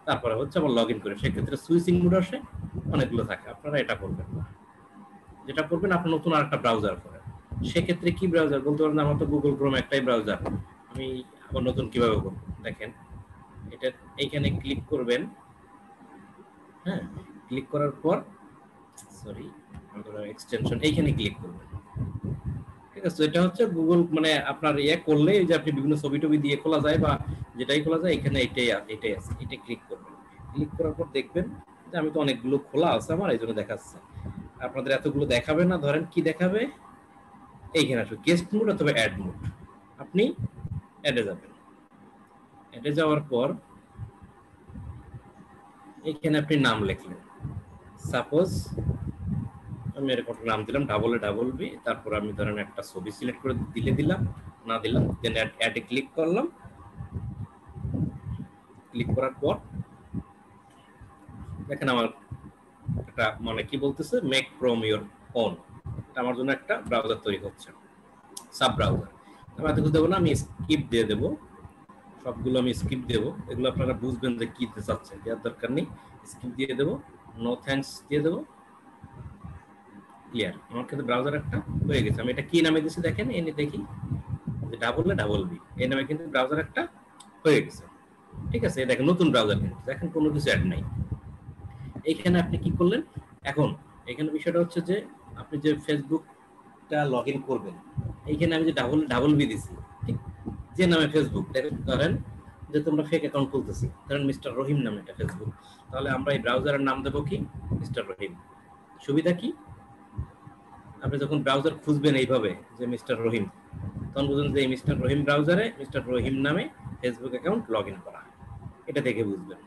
তারপরে হচ্ছে আবার লগ ইন করে, সেক্ষেত্রে সুইচিং মোড আসে, অনেকগুলো থাকে। আপনারা এটা করবেন না, যেটা করবেন আপনি নতুন আরেকটা ব্রাউজার করেন। সেক্ষেত্রে কি ব্রাউজার বলতে পারেন, আমার তো গুগল ক্রোম একটাই ব্রাউজার, আমি আবার নতুন কিভাবে করব দেখেন। এটা এইখানে ক্লিক করবেন। হ্যাঁ, ক্লিক করার পর সরি এক্সটেনশন এইখানে ক্লিক করবেন। ঠিক আছে, এটা হচ্ছে গুগল, মানে আপনার ইয়ে করলে যে আপনি বিভিন্ন ছবি টবি দিয়ে খোলা যায় বা যেটাই খোলা যায়, এখানে এটাই আছে, এটা ক্লিক করবেন। ক্লিক করার পর দেখবেন যে আমি তো অনেকগুলো খোলা আছে আমার, এই জন্য দেখাচ্ছে। আপনাদের এতগুলো দেখাবে না, ধরেন কি দেখাবে, এইখানে আসবে গেস্ট মোড অথবা অ্যাড মোড। আপনি অ্যাডে যাবেন, অ্যাডে যাওয়ার পর এইখানে আপনি নাম লিখলেন। সাপোজ আমি এরকম নাম দিলাম BBB, তারপর আমি ধরেন একটা ছবি সিলেক্ট করে দিলাম, না দিলাম, দেন অ্যাডে ক্লিক করলাম। ক্লিক করার পর দেখেন আমার একটা মানে কি বলতেছে, মেক ক্রোম ইওর ওন। এটা আমার জন্য একটা ব্রাউজার তৈরি হচ্ছে, সাব ব্রাউজার। আমি এত কিছু দেবো না, আমি স্কিপ দিয়ে দেবো সবগুলো আমি স্কিপ দেব, এগুলো আপনারা বুঝবেন যে কি দিতে চাচ্ছেন, দেওয়ার দরকার নেই, স্কিপ দিয়ে দেবো, নো থ্যাঙ্কস দিয়ে দেবো, ক্লিয়ার। আমার কিন্তু ব্রাউজার একটা হয়ে গেছে। আমি এটা কি নামে দিয়েছি দেখেন, এনে দেখি যে ডাবল বি এই নামে কিন্তু ব্রাউজার একটা হয়ে গেছে। ঠিক আছে, দেখেন নতুন ব্রাউজার কিন্তু দেখেন কোনো কিছু অ্যাড নাই। এইখানে আপনি কি করলেন, এখন এখানে বিষয়টা হচ্ছে যে আপনি যে ফেসবুকটা লগ ইন করবেন, এইখানে আমি যে ডাবল বি দিছি, ঠিক যে নামে ফেসবুক ধরেন যে তোমরা ফেক অ্যাকাউন্ট খুলতেছি, ধরেন মিস্টার রহিম নামে একটা ফেসবুক, তাহলে আমরা এই ব্রাউজারের নাম দেবো কি মিস্টার রহিম। সুবিধা কি, আপনি যখন ব্রাউজার খুঁজবেন এইভাবে যে মিস্টার রহিম, তখন বুঝুন যে এই মিস্টার রহিম ব্রাউজারে মিস্টার রহিম নামে ফেসবুক অ্যাকাউন্ট লগ ইন করা, এটা দেখে বুঝবেন।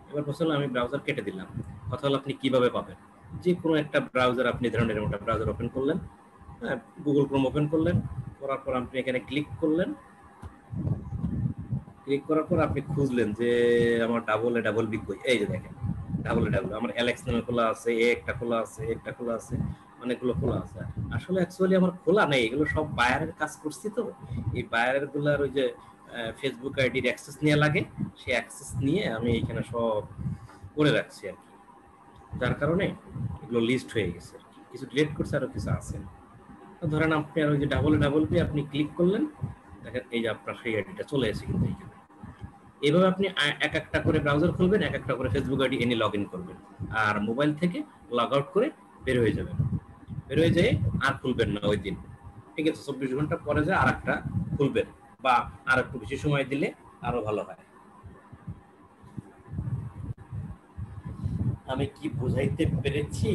এবার বলছিল আমি ব্রাউজার কেটে দিলাম, কথা হলো আপনি কিভাবে পাবেন, যে কোনো একটা ব্রাউজার আপনি ধরেন এরকম একটা ব্রাউজার ওপেন করলেন, হ্যাঁ গুগল ক্রোম ওপেন করলেন, করার পর আপনি এখানে ক্লিক করলেন, ক্লিক করার পর আপনি খুঁজলেন যে আমার ডাবল বি কই, এই যে দেখেন ডাবল আমার অ্যালেক্স নামে খোলা আছে, একটা খোলা আছে, একটা খোলা আছে, অনেকগুলো খোলা আছে। আসলে অ্যাকচুয়ালি আমার খোলা নেই, এগুলো সব বায়ারের কাজ করছি, তো এই বায়ারের গুলার ওই যে ফেসবুক আইডির অ্যাক্সেস নিয়ে লাগে, সেই অ্যাক্সেস নিয়ে আমি এখানে সব করে রাখছি আর কি, যার কারণে এগুলো লিস্ট হয়ে গেছে। কিছু ডিলিট করছে, আরো কিছু আছে। ধরেন আপনি আর ওই যে ডাবল বি আপনি ক্লিক করলেন, দেখেন এই যে আপনার সেই আইডিটা চলে এসেছে কিন্তু এইখানে। এইভাবে আপনি এক একটা করে ব্রাউজার খুলবেন, এক একটা করে ফেসবুক আইডি এনে লগ ইন করবেন, আর মোবাইল থেকে লগ আউট করে বের হয়ে যাবেন। বের হয়ে যেয়ে আর খুলবেন না ওই দিন, ঠিক আছে? 24 ঘন্টা পরে যে আর একটা খুলবেন, বা আর একটু বেশি সময় দিলে আরো ভালো হয়। আমি কি বোঝাইতে পেরেছি?